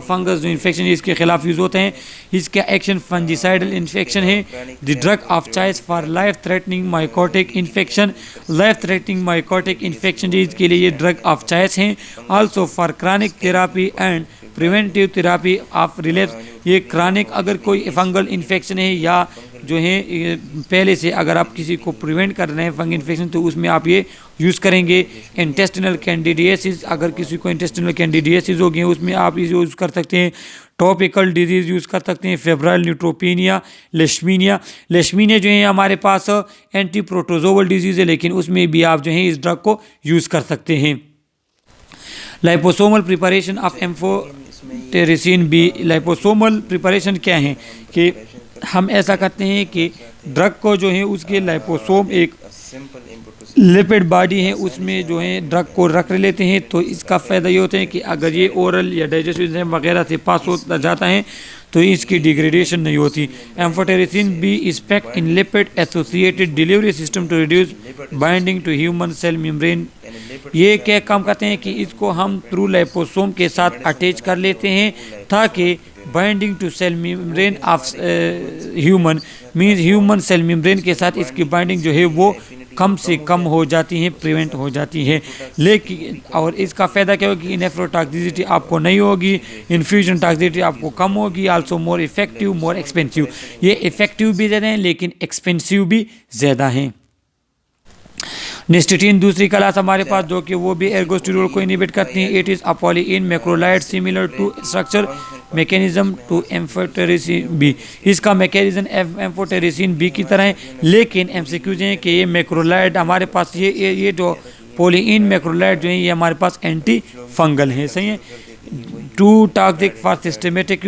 फंगस जो इन्फेक्शन इसके खिलाफ यूज़ होते हैं। इसका एक्शन फंजीसाइडल इन्फेक्शन है। The drug of choice for life threatening mycotic infection, life threatening mycotic infection इसके लिए ये ड्रग ऑफ चॉइस हैं। Also for chronic therapy and preventive therapy of relapse, ये क्रॉनिक अगर कोई फंगल इन्फेक्शन है या जो है पहले से अगर आप किसी को प्रिवेंट कर रहे हैं फंगल इन्फेक्शन, तो उसमें आप ये यूज़ करेंगे। इंटेस्टिनल कैंडिडियासिस, अगर किसी को इंटेस्टिनल कैंडिडियासिस हो गई है उसमें आप इसे यूज़ कर सकते हैं। टॉपिकल डिजीज़ यूज़ कर सकते हैं, फेब्राइल न्यूट्रोपेनिया, लेशमीनिया जो है हमारे पास एंटी प्रोटोजोवल डिजीज़ है, लेकिन उसमें भी आप जो है इस ड्रग को यूज़ कर सकते हैं। Liposomal preparation of amphotericin B, liposomal preparation क्या है कि हम ऐसा करते हैं कि ड्रग को जो है उसके लाइपोसोम एक लिपिड बॉडी है उसमें जो है ड्रग को रख लेते हैं, तो इसका फ़ायदा ये होता है कि अगर ये ओरल या डाइजेस्टिव एंजाइम वगैरह से पास हो जाता है तो इसकी डिग्रेडेशन नहीं होती। Amphotericin B is packed in lipid associated delivery system to reduce binding to human cell membrane, ये क्या काम करते हैं कि इसको हम थ्रू लाइपोसोम के साथ अटैच कर लेते हैं ताकि binding to cell membrane of human, means human cell membrane के साथ इसकी बाइंडिंग जो है वो कम से कम हो जाती है, प्रिवेंट हो जाती है। लेकिन और इसका फ़ायदा क्या होगी, नेफ्रोटॉक्सिसिटी आपको नहीं होगी, इन्फ्यूजन टॉक्सिसिटी आपको कम होगी। Also more effective, more expensive, ये इफेक्टिव भी ज़्यादा हैं लेकिन एक्सपेंसिव भी ज़्यादा हैं। निस्टेटीन दूसरी क्लास हमारे पास जो कि वो भी एर्गोस्टेरोल को इनहिबिट करती हैं। It is a polyene macrolide similar to structure mechanism to amphotericin B, इसका मैकेनिज्म एम्फोटेरिसिन बी की तरह है, लेकिन एमसीक्यूज हैं कि ये मैक्रोलाइड हमारे पास ये जो पॉलीइन मैक्रोलाइड जो है ये हमारे पास एंटी फंगल है, सही है। Too toxic for systematic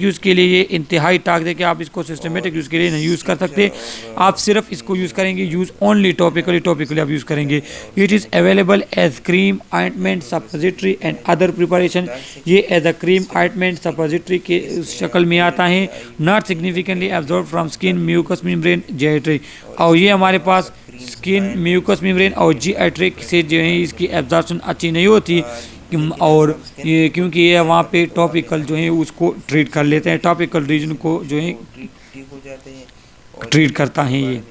use के लिए ये इंतहाई टॉक्सिक है, आप इसको सिस्टमेटिक यूज़ के लिए नहीं यूज़ कर सकते, आप सिर्फ इसको यूज़ करेंगे यूज़ ओनली टॉपिकली आप यूज़ करेंगे। It is available as cream, ointment, suppository and other preparation, ये as a cream, ointment, suppository के शक्ल में आता है। Not significantly absorb from skin, mucous membrane, GI, और ये हमारे पास स्किन, म्यूकस मेम्ब्रेन और जीआई से जो है इसकी एब्जॉर्प्शन अच्छी नहीं होती, और ये क्योंकि ये वहाँ पे टॉपिकल जो है उसको ट्रीट कर लेते हैं, टॉपिकल रीजन को जो है ट्रीट करता है ये।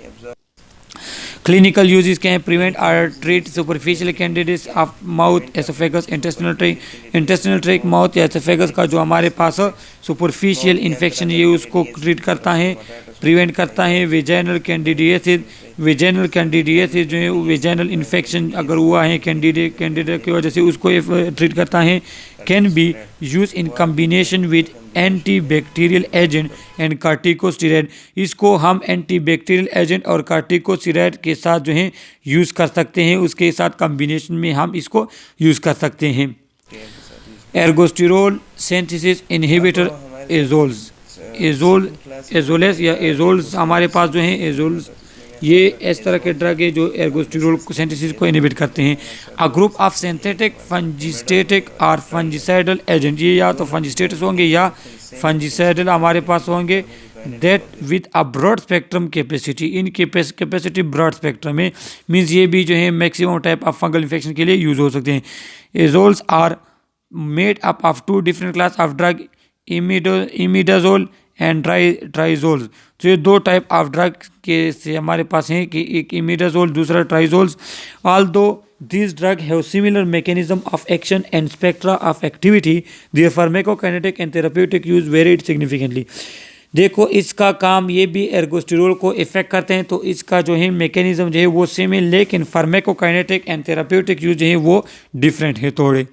क्लिनिकल यूजेस क्या हैं, प्रिवेंट और treat superficial candidates of mouth, oesophagus, intestinal tract, mouth या एसोफेगस का जो हमारे पास सुपरफिशियल इन्फेक्शन ये उसको ट्रीट करता है, प्रिवेंट करता है। वेजाइनल कैंडिडियासिस जो है वेजाइनल इन्फेक्शन अगर हुआ है कैंडिडेट की वजह से उसको ट्रीट करता है। Can be use in combination with anti bacterial agent and corticosteroid, इसको हम एंटी बैक्टीरियल एजेंट और कार्टिकोस्टेरॉइड के साथ जो है यूज़ कर सकते हैं, उसके साथ कम्बिनेशन में हम इसको यूज़ कर सकते हैं। एर्गोस्टेरोल सिंथेसिस इनहिबिटर एजोलेस या एजोल्स हमारे पास जो हैं एजोल्स, ये इस तरह के ड्रग है जो एर्गोस्टेरोल सिंथेसिस को इनहिबिट करते हैं। अ ग्रुप ऑफ सिंथेटिक फंजिस्टेटिक और फंजिसाइडल एजेंट, ये या तो फंजिस्टेटिस होंगे या फंजिसाइडल हमारे पास होंगे। That with a broad spectrum capacity, in capacity broad spectrum में, मीन्स ये भी जो है maximum type of fungal infection के लिए यूज हो सकते हैं। Azoles are made up of two different class of drug, imidazole and triazoles. तो ये दो टाइप ऑफ ड्रग के से हमारे पास हैं कि एक इमिडाजोल, दूसरा triazoles. Although these drugs have similar mechanism of action and spectra of activity, their pharmacokinetic and therapeutic use varied significantly। देखो इसका काम ये भी एर्गोस्टेरोल को इफेक्ट करते हैं, तो इसका जो है मैकेनिज्म जो है वो सेम है, लेकिन फार्माकोकाइनेटिक एंड थेराप्यूटिक यूज जो है वो डिफरेंट है थोड़े।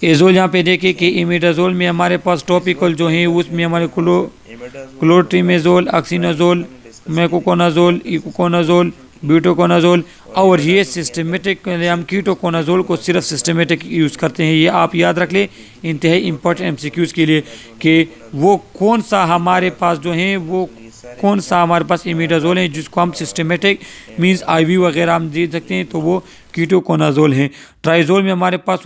एजोल यहाँ पे देखे कि इमिडाजोल में हमारे पास टॉपिकल जो है उसमें हमारे क्लोट्रीमेजोल, ऑक्सीनाजोल, मेकोकोनाजोल, इकोकोनाजोल, ब्यूटोकोनाजोल, और ये सिस्टमेटिक हम कीटोकोनाजोल को सिर्फ सिस्टमेटिक यूज़ करते हैं। ये आप याद रख ले, इंतहाई इंपॉर्टेंट एमसीक्यूज़ के लिए कि वो कौन सा हमारे पास जो है वो कौन सा हमारे पास इमिडाजोल है जिसको हम सिस्टमेटिक मींस आईवी वगैरह हम दे सकते हैं, तो वो कीटोकोनाजोल है। ट्राइजोल में हमारे पास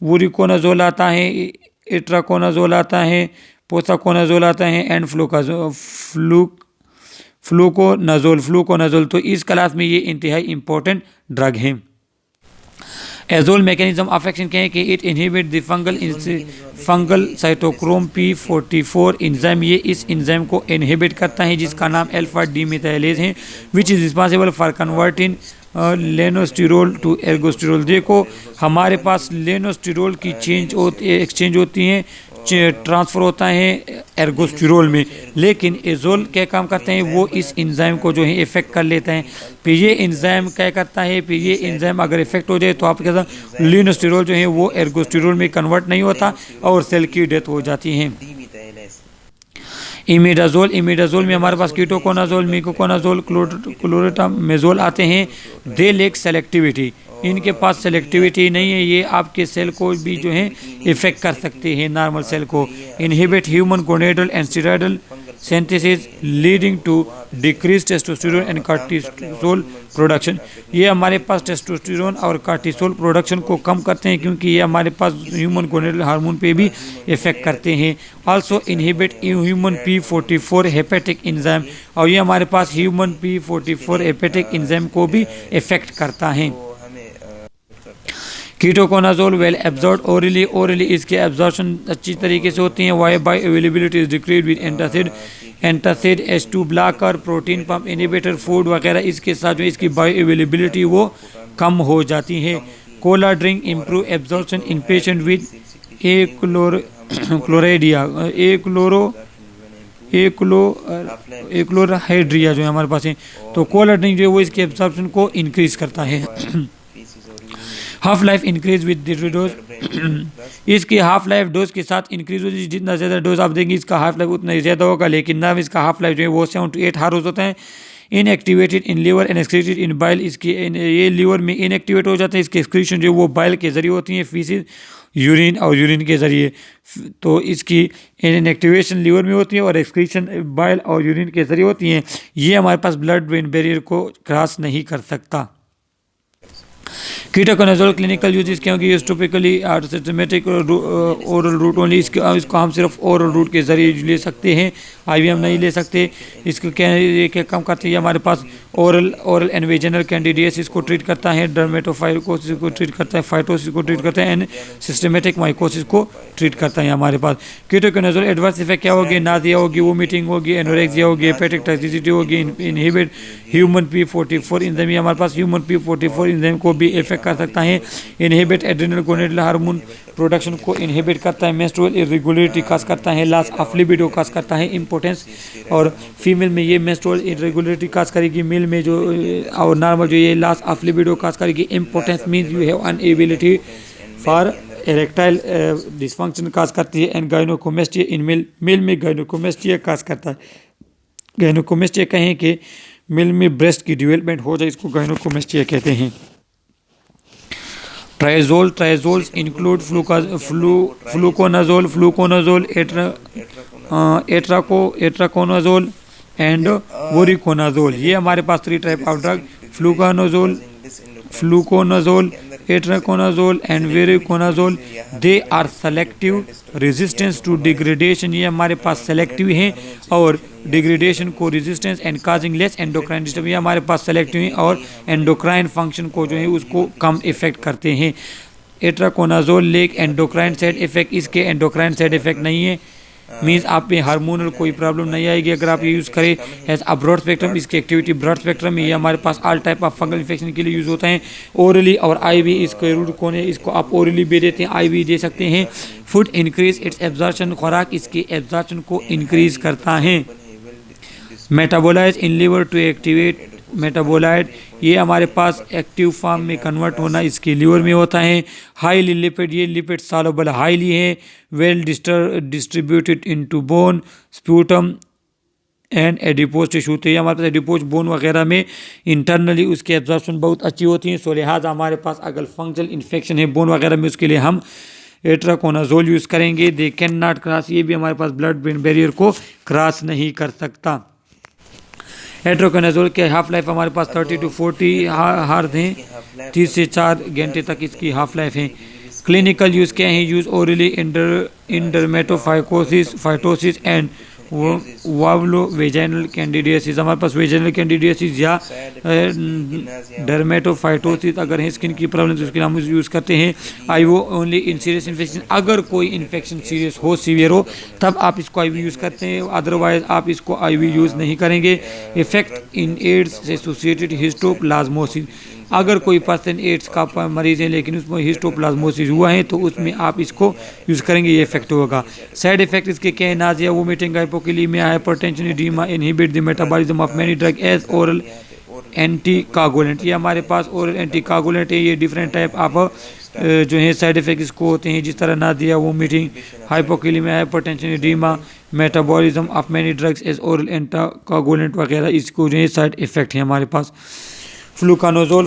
वोरिकोनाजोल आता है, इट्राकोनाजोल आता है, पोसाकोनाजोल आता है एंड फ्लूकोनाजोल। तो इस क्लास में ये इंतहाई इंपॉर्टेंट ड्रग है। एजोल मैकेनिज्म ऑफ एक्शन क्या है कि it inhibit the fungal cytochrome P44 enzyme, ये इस एंजाइम को इनहिबिट करता है जिसका नाम अल्फा डीमेथाइलेज है, which is responsible for converting lanosterol to ergosterol. देखो हमारे पास लेनोस्टिरोल की एक्सचेंज होती हैं, ट्रांसफ़र होता है एर्गोस्टेरोल में, लेकिन एजोल क्या काम करते हैं वो इस एंजाइम को जो है इफेक्ट कर लेता है। फिर ये एंजाइम क्या करता है, फिर ये एंजाइम अगर इफेक्ट हो जाए तो आपके साथ लेनोस्टिरोल जो है वो एर्गोस्टेरोल में कन्वर्ट नहीं होता और सेल की डेथ हो जाती है। इमिडाजोल में हमारे पास कीटोकोनाजोल, मिकोकोनाजोल, क्लोरेटामेजोल आते हैं। दे लेक सेलेक्टिविटी, इनके पास सेलेक्टिविटी नहीं है, ये आपके सेल को भी जो है इफेक्ट कर सकते हैं, नॉर्मल सेल को। Inhibit human gonadal and steroidal synthesis leading to decrease testosterone and cortisol production. ये हमारे पास टेस्टोस्टेरोन और कार्टिसोल प्रोडक्शन को कम करते हैं क्योंकि ये हमारे पास ह्यूमन गोनेडल हार्मोन पे भी इफेक्ट करते हैं। Also inhibit human P44 hepatic enzyme, और ये हमारे पास ह्यूमन P44 हेपेटिक एंजाइम को भी इफेक्ट करता है। कीटोकोनाजोल वेल एब्जॉर्ब ओरली इसके एब्जॉर्प्शन अच्छी तरीके से होती हैं। Why bioavailability is decrease with antacid H2 blocker, protein pump inhibitor, food वगैरह इसके साथ जो इसकी बायो अवेलेबिलिटी वो कम हो जाती है। Cola drink improve absorption in patient with chlorhydria, chlorhydria जो है हमारे पास है, तो कोला ड्रिंक जो है वो इसके एब्जॉर्प्शन को इंक्रीज करता है। Half life increase with dose, इसकी हाफ लाइफ डोज के साथ इंक्रीज होती है, जितना ज़्यादा डोज आप देंगे इसका हाफ लाइफ उतना ही ज़्यादा होगा, लेकिन ना इसका हाफ लाइफ जो है वो 7 to 8 हार्स होता है। Inactivated in liver and excreted in bile, इसकी ये लीवर में इनएक्टिवेट हो जाता है, इसके एक्सक्रीशन जो वो बाइल के जरिए होती हैं, फीसिस, यूरिन और यूरिन के जरिए। तो इसकी इनएक्टिवेशन लीवर में होती है और एक्सक्रीशन बाइल और यूरिन के जरिए होती हैं। ये हमारे पास ब्लड ब्रेन बैरियर को क्रॉस नहीं कर सकता। कीटोकोनाजोल क्लिनिकल यूज इसके होंगे topically systematic oral route only, इसको हम सिर्फ ओरल रूट के जरिए ले सकते हैं, आईवीएम नहीं ले सकते। इसको क्या काम करती है, हमारे पास ओरल एंड वेजिनल कैंडिडियासिस को ट्रीट करता है, डर्मेटोफाइकोसिस को ट्रीट करता है, फाइटोसिस को ट्रीट करता है एंड सिस्टमेटिक माइकोसिस को ट्रीट करता है हमारे पास। कीटोकोनाजोल एडवर्स इफेक्ट क्या होगी, नादिया होगी, वोमिटिंग होगी, एनोरेक्सिया होगी, हेपेटिक टॉक्सिसिटी होगी, इनहिबिट ह्यूमन P44 एंजाइम, हमारे पास ह्यूमन P44 एंजाइम को भी इफेक्ट कर सकता है। Inhibit adrenal gonadal hormone production को इनहिबिट करता है, मेंस्ट्रुअल इरेगुलरिटी काज करता है, लॉस ऑफ लिबिडो काज करता है, इंपोर्टेंस, और फीमेल में ये मेंस्ट्रुअल इरेगुलरिटी काज करेगी, मेल में जो और नॉर्मल जो ये लॉस ऑफ लिबिडो काज करेगी। Importance means you have inability for erectile dysfunction cause करती है। एंड गायनोकोमेस्टिया इन मेल में गायनोकोमेस्टिया काज करता है। गायनोकोमेस्टिया कहें कि मेल में ब्रेस्ट की डेवलपमेंट हो जाए, इसको गायनोकोमेस्टिया कहते हैं। Triazoles include fluconazole, itraconazole and voriconazole. ये हमारे पास 3 type of drug, fluconazole, itraconazole and voriconazole, they are selective resistance to degradation, ये हमारे पास सेलेक्टिव हैं और डिग्रेडेशन को resistance and causing less endocrine disturb, ये हमारे पास सेलेक्टिव हैं और एंडोक्राइन फंक्शन को जो है उसको कम इफेक्ट करते हैं। एट्राकोनाजोल लेक एंडोक्राइन साइड इफेक्ट, इसके एंडोक्राइन साइड इफेक्ट नहीं है, मीन्स आप में हार्मोनल कोई प्रॉब्लम नहीं आएगी अगर आप ये यूज़ करें। हैज़ अ ब्रॉड स्पेक्ट्रम, इसकी एक्टिविटी ब्रॉड स्पेक्ट्रम में, ये हमारे पास all type of fungal infection के लिए यूज़ होता है। ओरली और आईवी इसके रूट कौन है, इसको आप ओरली भी देते हैं, आईवी दे सकते हैं। फूड इंक्रीज इट्स एब्जॉर्प्शन, खुराक इसके एब्जॉर्प्शन को इंक्रीज करता है। Metabolize in liver to activate metabolite, ये हमारे पास एक्टिव फॉर्म में कन्वर्ट होना इसके लिवर में होता है। हाईली लिपिड, ये लिपिड सॉल्युबल हाईली है। Well distributed into bone, sputum and adipose tissue, तो ये हमारे पास एडिपोज बोन वगैरह में इंटरनली उसकी एब्जॉर्प्शन बहुत अच्छी होती है। सो लिहाजा हमारे पास अगर फंक्शनल इन्फेक्शन है बोन वगैरह में, उसके लिए हम एट्राकोनाजोल यूज़ करेंगे। दे कैन नॉट क्रॉस, ये भी हमारे पास ब्लड ब्रेन बैरियर को क्रॉस नहीं कर सकता। एट्राकोनाजोल के हाफ लाइफ हमारे पास 30 to 40 हार्स हैं, 30 से 4 घंटे तक इसकी हाफ लाइफ है। क्लिनिकल यूज़ क्या है, use orally in dermatophytosis phytosis and vulvo vaginal candidiasis, हमारे पास वेजाइनल कैंडिडियासिस या डर्मेटोफाइटोसिस अगर है स्किन की प्रॉब्लम तो उसके लिए हम यूज़ करते हैं। आईवो ओनली इन सीरियस इन्फेक्शन, अगर कोई इन्फेक्शन सीरियस हो सीवियर हो तब आप इसको आईवी यूज़ करते हैं, अदरवाइज आप इसको आईवी यूज़ नहीं करेंगे। Effect in AIDS associated histoplasmosis, अगर कोई पर्सन एड्स का मरीज़ है लेकिन उसमें हिस्टोप्लाज्मोसिस हुआ है तो उसमें आप इसको यूज़ करेंगे, ये इफेक्ट होगा। साइड इफेक्ट इसके क्या है, nausea, vomiting, hypokalemia, hypertension, edema, inhibit the metabolism of many drug as oral anti coagulant, ये हमारे पास ओरल एंटी कागुलेंट है। ये डिफरेंट टाइप ऑफ जो है साइड इफेक्ट इसको होते हैं, जिस तरह nausea, vomiting, hypokalemia, hypertension, edema, metabolism of many drugs as oral anti coagulant वगैरह, इसको जो है साइड इफेक्ट है हमारे पास। फ्लूकानोजोल,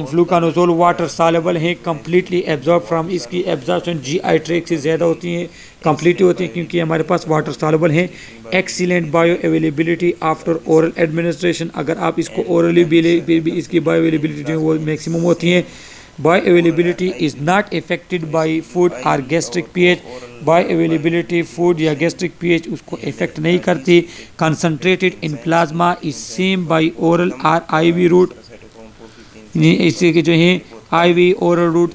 फ्लूकानोजोल वाटर सॉल्युबल है, कम्प्लीटली एब्जॉर्ब फ्रॉम, इसकी एब्जॉर्प्शन जीआई ट्रैक्ट से ज़्यादा होती है, कम्प्लीटली होती है क्योंकि हमारे पास वाटर सॉल्युबल है। Excellent bioavailability after oral administration, अगर आप इसको ओरली भी इसकी बायो अवेलेबिलिटी जो है वो मैक्सिमम होती है। Bio availability is not affected by food और gastric pH, bio availability food या गैस्ट्रिक पीएच उसको इफेक्ट नहीं करती। Concentrated in plasma is same by oral और आईवी रूट, इसी के जो है आईवी ओरल रूट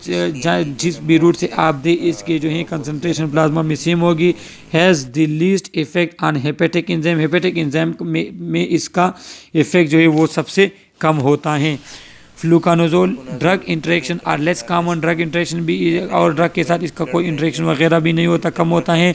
जिस भी रूट से आप दे इसके जो है कंसनट्रेशन प्लाज्मा में सेम होगी। Has the least effect on hepatic enzyme, hepatic enzyme में इसका इफेक्ट जो है वो सबसे कम होता है। फ्लूकानोजोल ड्रग इंटरेक्शन और लेस कॉमन, ड्रग इंटरेक्शन भी और ड्रग के साथ इसका कोई इंटरेक्शन वगैरह भी नहीं होता, कम होता है।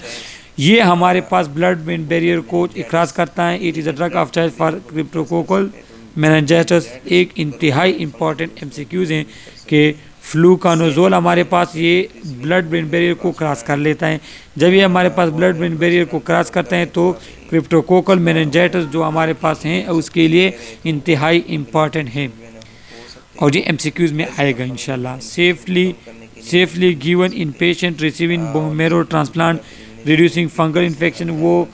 ये हमारे पास ब्लड ब्रेन बैरियर को क्रॉस करता है। It is a drug of choice for cryptococcal meningitis. एक इंतहाई इंपॉर्टेंट एमसीक्यूज़ हैं कि फ्लूकानोजोल हमारे पास ये ब्लड ब्रेन बैरियर को क्रॉस कर लेता है। जब ये हमारे पास ब्लड ब्रेन बैरियर को क्रॉस करते हैं तो क्रिप्टोकोकल मेनिंजाइटिस जो हमारे पास हैं उसके लिए इंतहाई इंपॉर्टेंट है और ये एमसीक्यूज़ में आएगा इंशाल्लाह। Safely given in patient receiving bone marrow transplant, reducing fungal infection, वो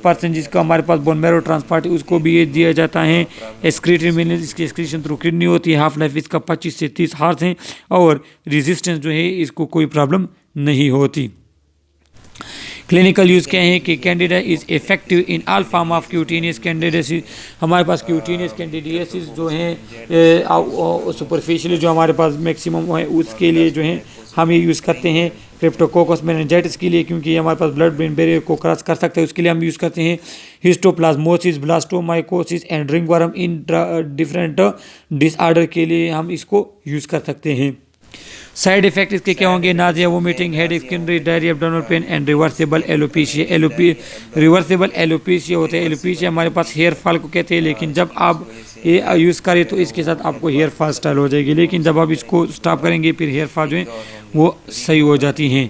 पर्सन जिसका हमारे पास बोन मैरो ट्रांसप्लांट है उसको भी ये दिया जाता है। एक्सक्रीटरी मिनरल्स, इसकी एक्सक्रीशन थ्रू किडनी होती है। हाफ लाइफ इसका 25 से 30 हार्स हैं और रेजिस्टेंस जो है इसको कोई प्रॉब्लम नहीं होती। क्लिनिकल यूज़ क्या है कि Candida is effective in all form of cutaneous candidiasis, हमारे पास क्यूटेनियस कैंडिडियासिस जो हैं सुपरफिशियली जो हमारे पास मैक्सिमम है उसके लिए जो है हम ये यूज़ करते हैं। क्रिप्टोकोकस मेनिंजाइटिस के लिए क्योंकि ये हमारे पास ब्लड ब्रेन बैरियर को क्रॉस कर सकते हैं उसके लिए हम यूज़ करते हैं। Histoplasmosis, blastomycosis and ringworm in different disorder के लिए हम इसको यूज़ कर सकते हैं। साइड इफेक्ट इसके क्या होंगे, Nazia, vomiting, head, skin, diarrhoea, abdominal pain and reversible alopecia. Reversible alopecia होते हैं। एलोपेशिया हमारे पास हेयर फॉल को कहते हैं, लेकिन जब आप ये यूज़ करें तो इसके साथ आपको हेयर फॉल स्टाइल हो जाएगी, लेकिन जब आप इसको स्टॉप करेंगे फिर हेयर फॉल जो है वो सही हो जाती हैं,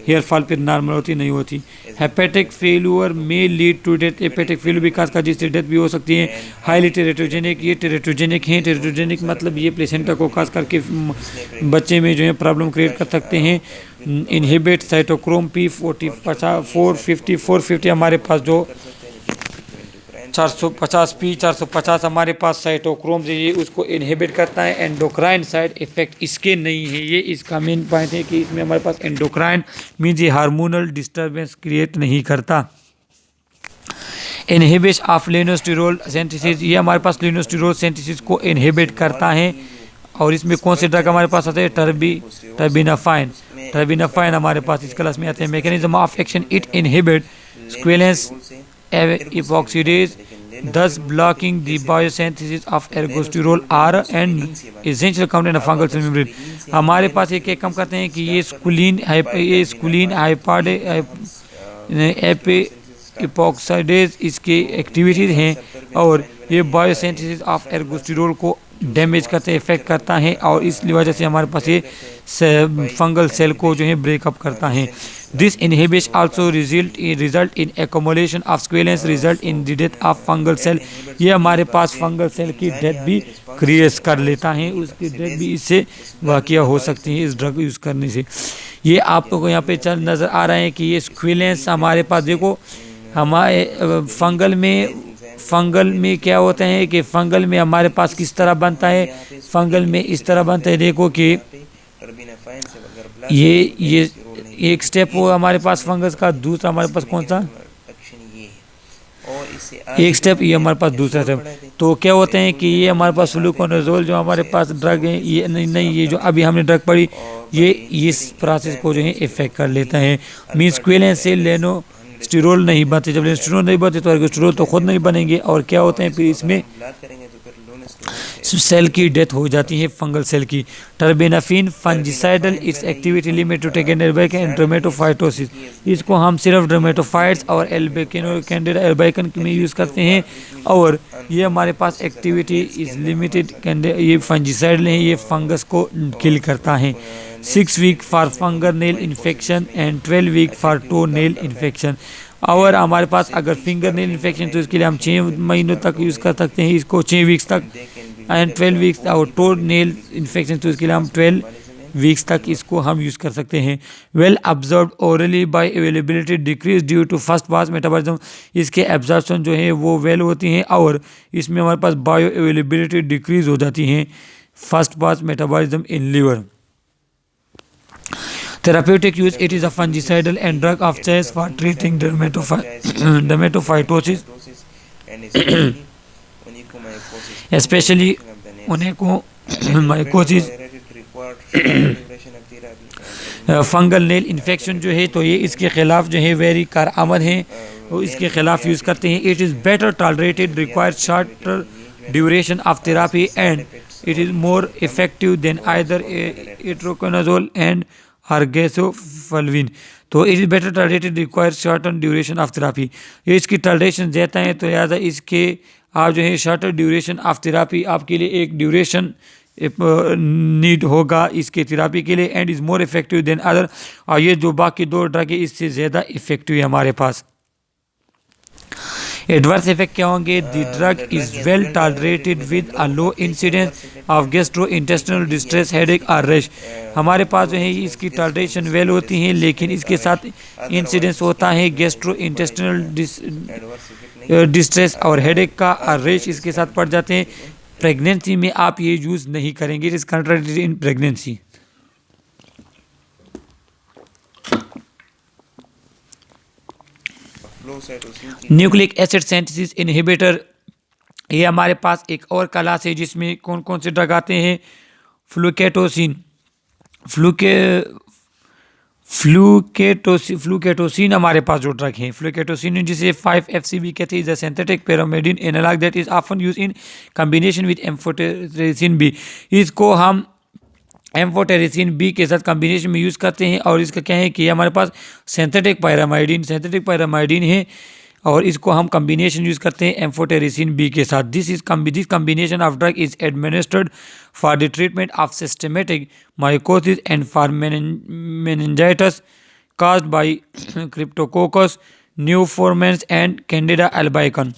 हेयर फॉल फिर नॉर्मल होती नहीं होती। हेपेटिक फेल्यूर में lead to death, hepatic failure भी खास कर जिससे डेथ भी हो सकती है। हाईली टेरेटोजेनिक, ये टेरेटोजेनिक हैं। टेरेटोजेनिक मतलब ये प्लेसेंटा को खास करके बच्चे में जो है प्रॉब्लम क्रिएट कर सकते हैं। इनहिबिट साइटोक्रोम P40 450 हमारे पास जो 450p 450 हमारे पास साइटोक्रोम से ये उसको इनहिबिट करता है। एंडोक्राइन साइड इफेक्ट इसके नहीं है, ये इसका मेन पॉइंट है कि इसमें हमारे पास एंडोक्राइन मीन्स ये हार्मोनल डिस्टर्बेंस क्रिएट नहीं करता। इनहिबिशन ऑफ लिनोस्टिरोल सिंथेसिस, ये हमारे पास लिनोस्टिरोल सिंथेसिस को इनहिबिट करता है। और इसमें कौन से ड्रग हमारे पास आते हैं? टर्बिनाफाइन। टर्बिनाफाइन हमारे पास इस क्लास में आते हैं। Mechanism of action, it inhibit squalene epoxidase, thus blocking the biosynthesis of ergosterol R and essential component of fungal cell membrane। हमारे पास ये क्या कम करते हैं कि ये स्कुलीन एपोक्साइडेज इसके एक्टिविटीज़ हैं और ये बायोसिंथेसिस ऑफ एर्गोस्टेरोल को डैमेज करते इफेक्ट करता है और इसलिए वजह से हमारे पास ये फंगल सेल को जो है ब्रेकअप करता है। This inhibition also result in accumulation of squalene, result in the death of fungal cell. ये हमारे पास फंगल सेल की डेथ भी क्रिएट कर लेता है, उसकी डेथ भी इससे वाक़या हो सकती है इस ड्रग यूज़ करने से। ये आप लोगों को यहाँ पे चल नज़र आ रहा है कि ये स्क्वेलेंस हमारे पास देखो हमारे फंगल में क्या होता है कि फंगल में हमारे पास किस तरह बनता है, फंगल में इस तरह बनता है। देखो कि ये एक स्टेप हो हमारे पास फंगस का, दूसरा हमारे पास कौन सा एक स्टेप, ये हमारे पास दूसरा स्टेप। तो क्या होते हैं कि ये हमारे पास फ्लूकोनाजोल जो हमारे पास ड्रग है, ये नहीं ये जो अभी हमने ड्रग पढ़ी ये इस प्रोसेस को जो है इफेक्ट कर लेता है। मीन्स स्क्वेलेंस से लिनोस्टिरोल नहीं बनते, जब लिनोस्टिरोल नहीं बनते तो एर्गोस्टेरोल तो खुद नहीं बनेंगे और क्या होते हैं फिर इसमें सेल की डेथ हो जाती है फंगल सेल की। Terbinafine fungicidal, its activity limit to taken albicans and dermatophytosis. इसको हम सिर्फ ड्रोमेटोफाइट्स और कैंडिडा एल्बाइकन में यूज़ करते हैं और ये हमारे पास एक्टिविटी इज लिमिटेड। ये फंजिसाइडल है, ये फंगस को किल करता है। 6 week for finger nail infection and 12 week for toe nail infection. और हमारे पास अगर फिंगर नेल इन्फेक्शन तो इसके लिए हम 6 महीनों तक यूज़ कर सकते हैं इसको, 6 वीक्स तक, एंड 12 वीक्स। और टो नेल इन्फेक्शन तो इसके लिए हम 12 वीक्स तक इसको हम यूज़ कर सकते हैं। Well observe orally bioavailability decrease due to first pass metabolism, इसके एब्जॉर्प्शन जो है वो वेल होती हैं और इसमें हमारे पास बायो अवेलेबिलिटी डिक्रीज हो जाती हैं first pass metabolism in liver. Therapeutic use, it is a fungicidal and drug of choice for treating dermatophytosis, especially onychomycosis। Fungal nail infection जो है तो ये इसके ख़िलाफ़ जो है वेरी कारआमद हैं, वो इसके ख़िलाफ़ यूज़ करते हैं। It is better tolerated, require shorter duration of therapy and it is more effective than either itraconazole and griseofulvin. तो it is better tolerated, require shorten duration of therapy. ये इसकी टॉलरेशन ज़्यादा है तो लिहाजा इसके आप जो है शॉर्टर ड्यूरेशन ऑफ थेरापी, आपके लिए एक ड्यूरेशन नीड होगा इसके थेरापी के लिए। And is more effective than other, और ये जो बाकी दो ड्रग है इससे ज़्यादा इफेक्टिव है हमारे पास। एडवर्स इफेक्ट क्या होंगे? The drug is well tolerated with a low incidence of gastro intestinal distress, headache और रश। हमारे पास जो है इसकी टॉलरेशन वेल होती है लेकिन इसके साथ इंसिडेंस होता है गैस्ट्रो इंटेस्टिनल डिस्ट्रेस और हेडेक का, और रेश इसके साथ पड़ जाते हैं। प्रेगनेंसी में आप ये यूज़ नहीं करेंगे, it is contraindicated in pregnancy. Nucleic acid synthesis inhibitor, ये हमारे पास एक और क्लास है जिसमें कौन कौन से ड्रग आते हैं? फ्लूकेटोसिन हमारे पास जो ड्रग हैं, फ्लूकेटोसिन जिसे 5-FCB कहते हैं, is a synthetic pyrimidine analogue that is often use in combination with amphotericin B. इसको हम एम्फोटेरेसिन बी के साथ कॉम्बिनेशन में यूज़ करते हैं और इसका क्या है कि हमारे पास सिंथेटिक पैरामाइडिन है और इसको हम कॉम्बिनेशन यूज़ करते हैं एम्फोटेरेसिन बी के साथ। This combination of drug is administered for the treatment of systematic mycosis and for meningitis caused by Cryptococcus neoformans and Candida albicans।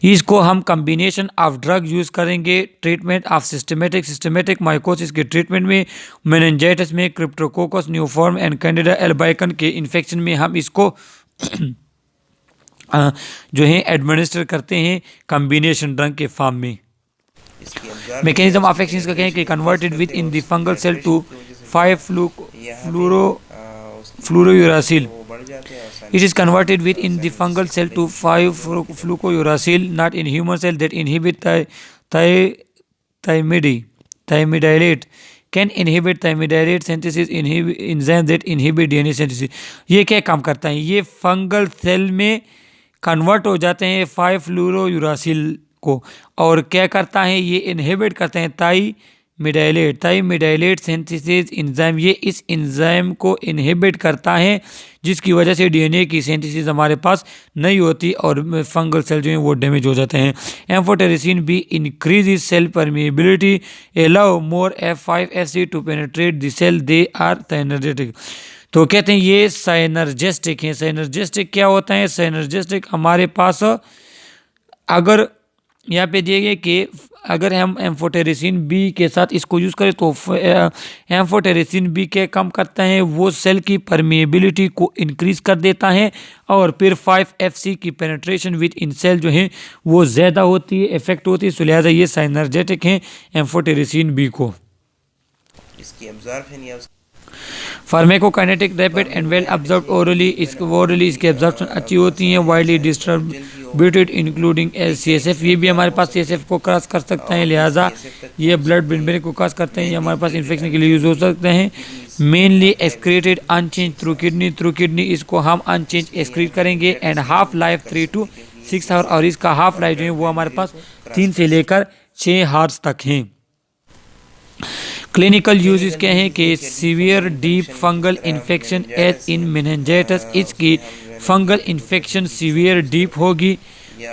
इसको हम कम्बिनेशन ऑफ ड्रग यूज़ करेंगे ट्रीटमेंट ऑफ सिस्टेमेटिक माइकोसिस के ट्रीटमेंट में, मेनिंजाइटिस में, क्रिप्टोकोकस न्यूफॉर्म एंड कैंडिडा एल्बाइकन के इन्फेक्शन में हम इसको जो है एडमिनिस्टर करते हैं कम्बिनेशन ड्रग के फॉर्म में। इसकी अब्जॉर्ब मैकेनिज्म ऑफ एक्शन इसका कहें कि converted within the fungal cell to 5 fluorouracil. वो बढ़ जाते हैं It आसानी is converted within the fungal cell to 5-fluorouracil, not in human cell, that inhibit thymidylate can inhibit thymidylate synthesis, enzyme that inhibit DNA synthesis। ये क्या काम करता है? ये फंगल सेल में कन्वर्ट हो जाते हैं 5-फ्लूरोयूरासिल को, और क्या करता है? ये इनहिबिट करते हैं थाइमिडाइलेट सिंथेसिस एंजाइम। ये इस एंजाइम को इनहिबिट करता है, जिसकी वजह से डीएनए की सिंथेसिस हमारे पास नहीं होती और फंगल सेल जो है वो डैमेज हो जाते हैं। Amphotericin B increase cell permeability, allow more F5-HC to penetrate the cell, they are synergetic. तो कहते हैं ये साइनर्जेस्टिक हैं। साइनर्जेस्टिक क्या होता है? साइनर्जेस्टिक हमारे पास अगर यहाँ पे दिए गए कि अगर हम एम्फोटेरिसिन बी के साथ इसको यूज़ करें तो एम्फोटेरिसिन बी के कम करता है, वो सेल की परमिएबिलिटी को इंक्रीज कर देता है, और फिर 5-FC की पेनिट्रेशन विद इन सेल जो है वो ज़्यादा होती है, इफेक्ट होती है। सो लिहाजा ये साइनर्जेटिक हैं एम्फोटेरिसिन बी को। इसकी अब्जॉर्प्शन या pharmacokinetic rapid and well observe orally, इसकी एब्जॉर्प्शन अच्छी होती है। वाइडली डिस्ट्रीब्यूटेड इंक्लूडिंग CSF, ये भी हमारे पास CSF को क्रॉस कर सकते हैं, लिहाजा ये ब्लड ब्रेन को क्रॉस करते हैं, ये हमारे पास इन्फेक्शन के लिए यूज हो सकते हैं। Mainly excreted unchange through kidney, इसको हम अनचेंज एक्सक्रीट करेंगे। And half life 3 to 6 hour, और इसका हाफ लाइफ जो है वो हमारे पास 3 से लेकर 6 आवर्स तक हैं। क्लिनिकल यूज इसके हैं कि severe deep fungal infection as in meningitis, इसकी फंगल इन्फेक्शन सीवियर डीप होगी,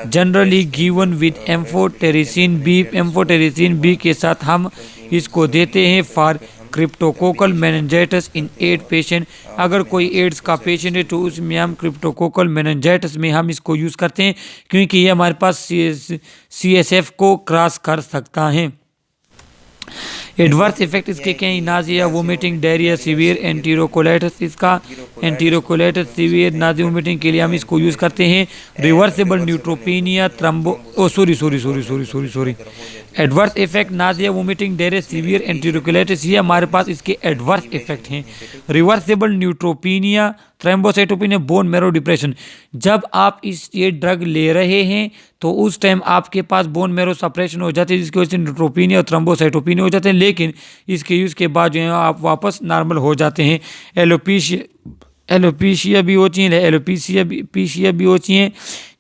generally given with amphotericin B. Amphotericin B के साथ हम इसको देते हैं for cryptococcal meningitis in 8 patient. अगर कोई एड्स का पेशेंट है तो उसमें हम क्रिप्टोकोकल मेनिंजाइटिस में हम इसको यूज़ करते हैं, क्योंकि ये हमारे पास CSF को क्रॉस कर सकता है। एडवर्स इफेक्ट इसके क्या है? Nausea, vomiting, diarrhoea, severe एंटीरोकोलाइटिस। इसका एंटीरोकोलाइटिस, सीवियर नाजिया, वोमिटिंग के लिए हम इसको यूज़ करते हैं। Reversible neutropenia, sorry adverse effect Nazia, vomiting, diarrhoea, severe एंटीरोकोलाइटिस, ये हमारे पास इसके एडवर्स इफेक्ट हैं। Reversible neutropenia, thrombocytopenia, bone marrow depression. जब आप ये ड्रग ले रहे हैं तो उस टाइम आपके पास बोन मैरो सप्रेशन हो जाती है, जिसकी वजह से न्यूट्रोपीनिया और थ्रोम्बोसाइटोपेनिया हो जाते हैं, लेकिन इसके यूज़ के बाद जो है आप वापस नॉर्मल हो जाते हैं। एलोपीशिया भी होती हैं, एलोपीशिया भी होती हैं,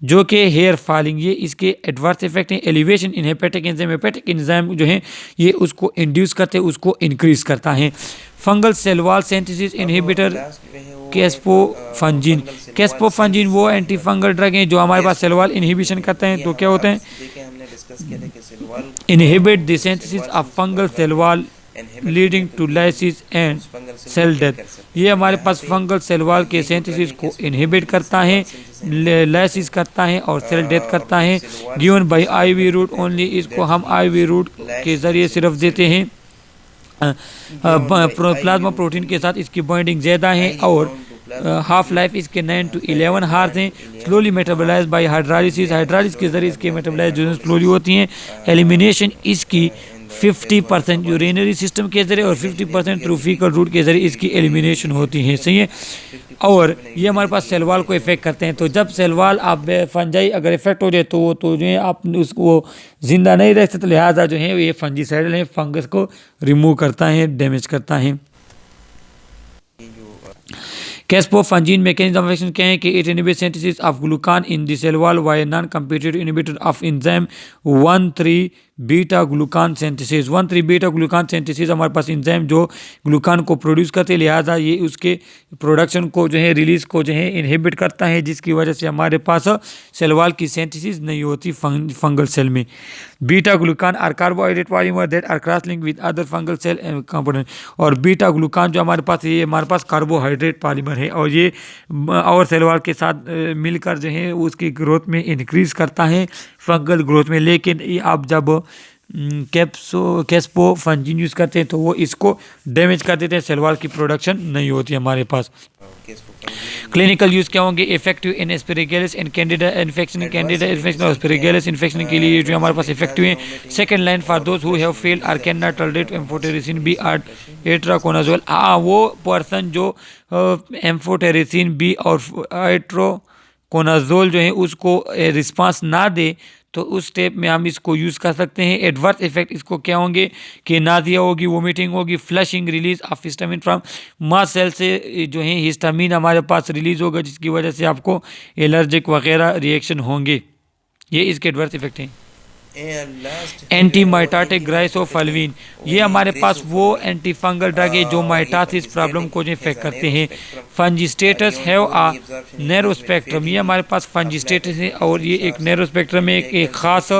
जो कि हेयर फॉलिंग, ये इसके एडवर्स इफेक्ट हैं। एलिवेशन इन हेपेटिक एंजाइम जो है ये उसको इंड्यूस करते हैं, उसको इंक्रीज करता है। Fungal cell wall synthesis inhibitor caspofungin वो एंटी फंगल ड्रग हैं जो हमारे पास सेल वॉल इनहिबिशन करते हैं। तो क्या होते हैं? Inhibit the synthesis of fungal cell wall leading to lysis and cell death. ये हमारे पास फंगल सेल वॉल के सिंथेसिस को इनहिबिट करता है, लाइसिस करता है और सेल डेथ करता है। Given by IV route only, इसको हम IV रूट के ज़रिए सिर्फ देते हैं। प्लाज्मा प्रोटीन के साथ इसकी बाइंडिंग ज़्यादा है, और हाफ लाइफ इसके 9 to 11 हार्स हैं। स्लोली मेटाबोलाइज बाय हाइड्रोलिसिस के ज़रिए इसके मेटाबोलाइज जो स्लोली होती हैं। एलिमिनेशन इसकी 50% यूरिनरी सिस्टम के ज़रिए और 50% थ्रू फीकल रूट के ज़रिए इसकी एलिमिनेशन होती है। सही है। और ये हमारे पास सेल वॉल को इफेक्ट करते हैं। तो जब सेल वॉल आप फंजाई अगर इफेक्ट हो जाए तो जो है आप उसको ज़िंदा नहीं रख सकते, लिहाजा जो है ये फंजीसाइडल है, फंगस को रिमूव करता है, डैमेज करता है। कैस्पोफंजिन मैकेनिज्म ऑफ एक्शन क्या है कि it inhibit synthesis of glucan in the cell wall by non competitive inhibitor of enzyme 1,3 beta glucan synthesis. 1,3 beta glucan synthesis हमारे पास एंजाइम जो ग्लूकान को प्रोड्यूस करते हैं, लिहाजा ये उसके प्रोडक्शन को जो है रिलीज को जो है इनहिबिट करता है, जिसकी वजह से हमारे पास सेल वॉल की सिंथेसिस नहीं होती फंगल सेल में। Beta glucan are carbohydrate polymer that are cross link with other fungal cell component. और बीटा ग्लूकान जो हमारे पास ये हमारे पास कार्बोहाइड्रेट पॉलीमर है, और ये और सेल वॉल के साथ मिलकर जो है उसकी ग्रोथ में इंक्रीज करता है, फंगल ग्रोथ में। लेकिन आप जब कैस्पो फंजिन यूज़ करते हैं तो वो इसको डैमेज कर देते हैं, सेल वॉल की प्रोडक्शन नहीं होती हमारे पास। ओके, इसको फंगी क्लिनिकल यूज़ क्या होंगे? Effective in aspergillus and candida infection, candida infection और एस्पेरेगेलस इन्फेक्शन के लिए जो हमारे पास इफेक्टिव है। Second line for those who have failed or can not tolerate amphotericin B or itraconazole. वो पर्सन जो एम्फोटेरिसिन बी और एट्राकोनाजोल जो है उसको रिस्पांस ना दे तो उस स्टेप में हम इसको यूज़ कर सकते हैं। एडवर्स इफेक्ट इसको क्या होंगे कि नादिया होगी, वोमिटिंग होगी, flushing, release of histamine from mast cell से जो है हिस्टामिन हमारे पास रिलीज होगा जिसकी वजह से आपको एलर्जिक वगैरह रिएक्शन होंगे। ये इसके एडवर्स इफेक्ट हैं। एंटी माइटाटिक ग्राइसोफल्विन, ये हमारे पास वो एंटी फंगल ड्रग है जो माइटासिस प्रॉब्लम को जो इफेक्ट करते हैं। फंजिस्टेटस हैव आ नैरो स्पेक्ट्रम, ये हमारे पास फंजिस्टेटस है और ये एक नैरो स्पेक्ट्रम में एक खास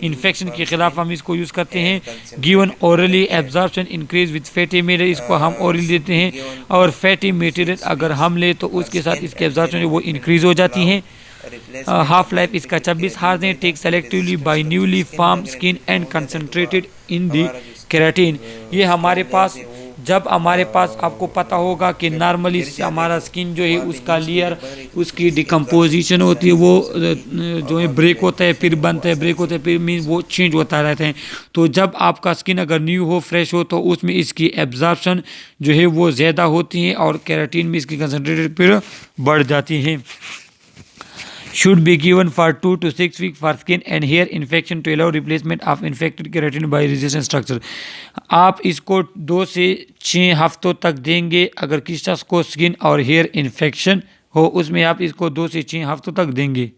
इन्फेक्शन के खिलाफ हम इसको यूज़ करते हैं। Given orally absorption increase with fatty material, इसको हम ओरली देते हैं और फैटी मटेरियल अगर हम ले तो उसके साथ इसके एब्जॉर्प्शन वो इंक्रीज हो जाती हैं। हाफ लाइफ इसका 26 हार्स है। Take selectively by newly form skin and concentrated in the keratin, ये हमारे पास जब हमारे पास आपको पता होगा कि नॉर्मली हमारा स्किन जो है उसका लेयर उसकी डिकम्पोजिशन होती है, वो जो है ब्रेक होता है फिर बनता है, ब्रेक होता है फिर मीन वो चेंज होता रहता है। तो जब आपका स्किन अगर न्यू हो, फ्रेश हो तो उसमें इसकी एब्जॉर्प्शन जो है वो ज़्यादा होती है और केराटिन में इसकी कंसनट्रेटेड फिर बढ़ जाती है। Should be given for 2 to 6 weeks for skin and hair infection to allow replacement of infected keratin by resistant structure। आप इसको 2 से 6 हफ्तों तक देंगे। अगर किसी शख्स को स्किन और हेयर इन्फेक्शन हो उसमें आप इसको 2 से 6 हफ्तों तक देंगे।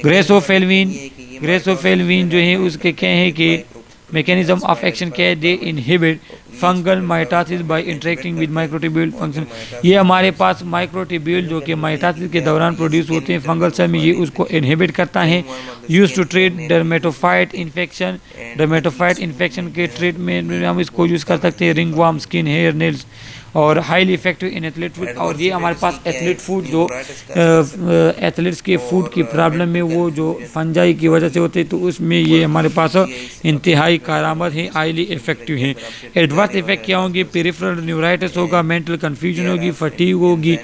ग्रेसोफेल्विन जो है उसके क्या है कि मैकेनिज्म ऑफ एक्शन क्या है? They inhibit fungal mitosis by interacting with microtubule function, ये हमारे पास माइक्रोट्यूब्यूल जो कि माइटासिस के दौरान प्रोड्यूस होते हैं फंगल सेल में, ये उसको इनहिबिट करता है। Use to treat dermatophyte infection, dermatophyte infection के ट्रीटमेंट में हम इसको यूज़ कर सकते हैं। Ringworm, skin, hair, nails और highly effective in athlete foot, और ये हमारे पास एथलीट फूड जो एथलीट्स के फूड की प्रॉब्लम में वो जो फंजाई की वजह से होते हैं तो उसमें ये हमारे पास इंतहाई कारआमद है, हाईली इफेक्टिव है। एडवर्स इफेक्ट क्या होंगे? पेरिफेरल न्यूराइटिस होगा, मेंटल कन्फ्यूजन होगी, फटीग होगी,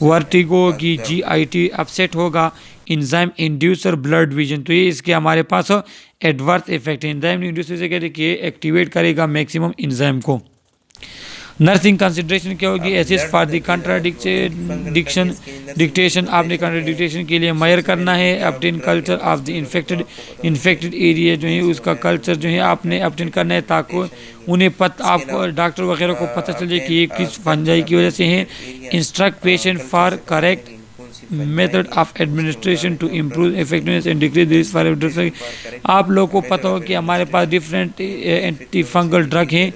वर्टिगो होगी, GIT अपसेट होगा, इंजाइम इंड्यूसर ब्लड विजन, तो ये इसके हमारे पास एडवर्स इफेक्ट है। इंजाइम इंड्यूसर से कहते हैं कि एक्टिवेट करेगा मैक्सिमम इंजाइम को। नर्सिंग कंसिडरेशन क्या होगी? एसिस्ट फॉर द डिक्टेशन, आपने कंट्राडिक्टेशन के लिए मायर करना है। Obtain culture of the infected area जो है उसका कल्चर जो है आपने अपटेन करना है ताकि उन्हें आपको डॉक्टर वगैरह को पता चल जाए कि ये किस फंजाई की वजह से है। Instruct patient for correct method of administration to improve effectiveness and decrease risk for drugs. आप लोगों को पता हो कि हमारे पास डिफरेंट एंटी फंगल ड्रग हैं,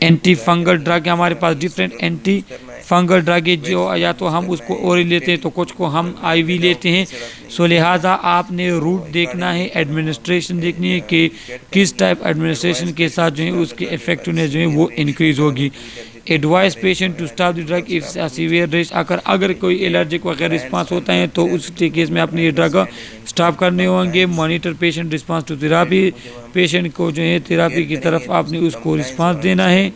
एंटी फंगल ड्रग है हमारे पास, डिफरेंट एंटी फंगल ड्रग है जो या तो हम उसको ओरल लेते हैं तो कुछ को हम IV लेते हैं। सो लिहाजा आपने रूट देखना है, एडमिनिस्ट्रेशन देखनी है कि किस टाइप एडमिनिस्ट्रेशन के साथ जो है उसकी इफेक्टिवनेस जो है वो इंक्रीज होगी। Advice patient to stop the drug if severe risk, अगर कोई एलर्जिक वगैरह रिस्पांस होता है तो उस केस में आपने ये ड्रग स्टॉप करने होंगे। Monitor patient response to therapy, patient को जो है थेरापी की तरफ आपने उसको रिस्पांस देना है।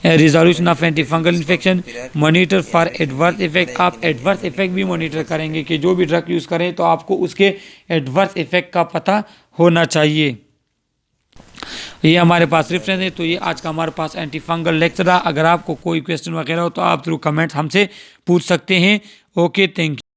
Resolution of anti fungal infection, monitor for adverse effect, आप एडवर्स इफेक्ट भी मॉनिटर करेंगे कि जो भी ड्रग यूज़ करें तो आपको उसके एडवर्स इफेक्ट का पता होना चाहिए। ये हमारे पास रेफरेंस है। तो ये आज का हमारे पास एंटी फंगल लेक्चर है। अगर आपको कोई क्वेश्चन वगैरह हो तो आप थ्रू कमेंट्स हमसे पूछ सकते हैं। Okay, thank you.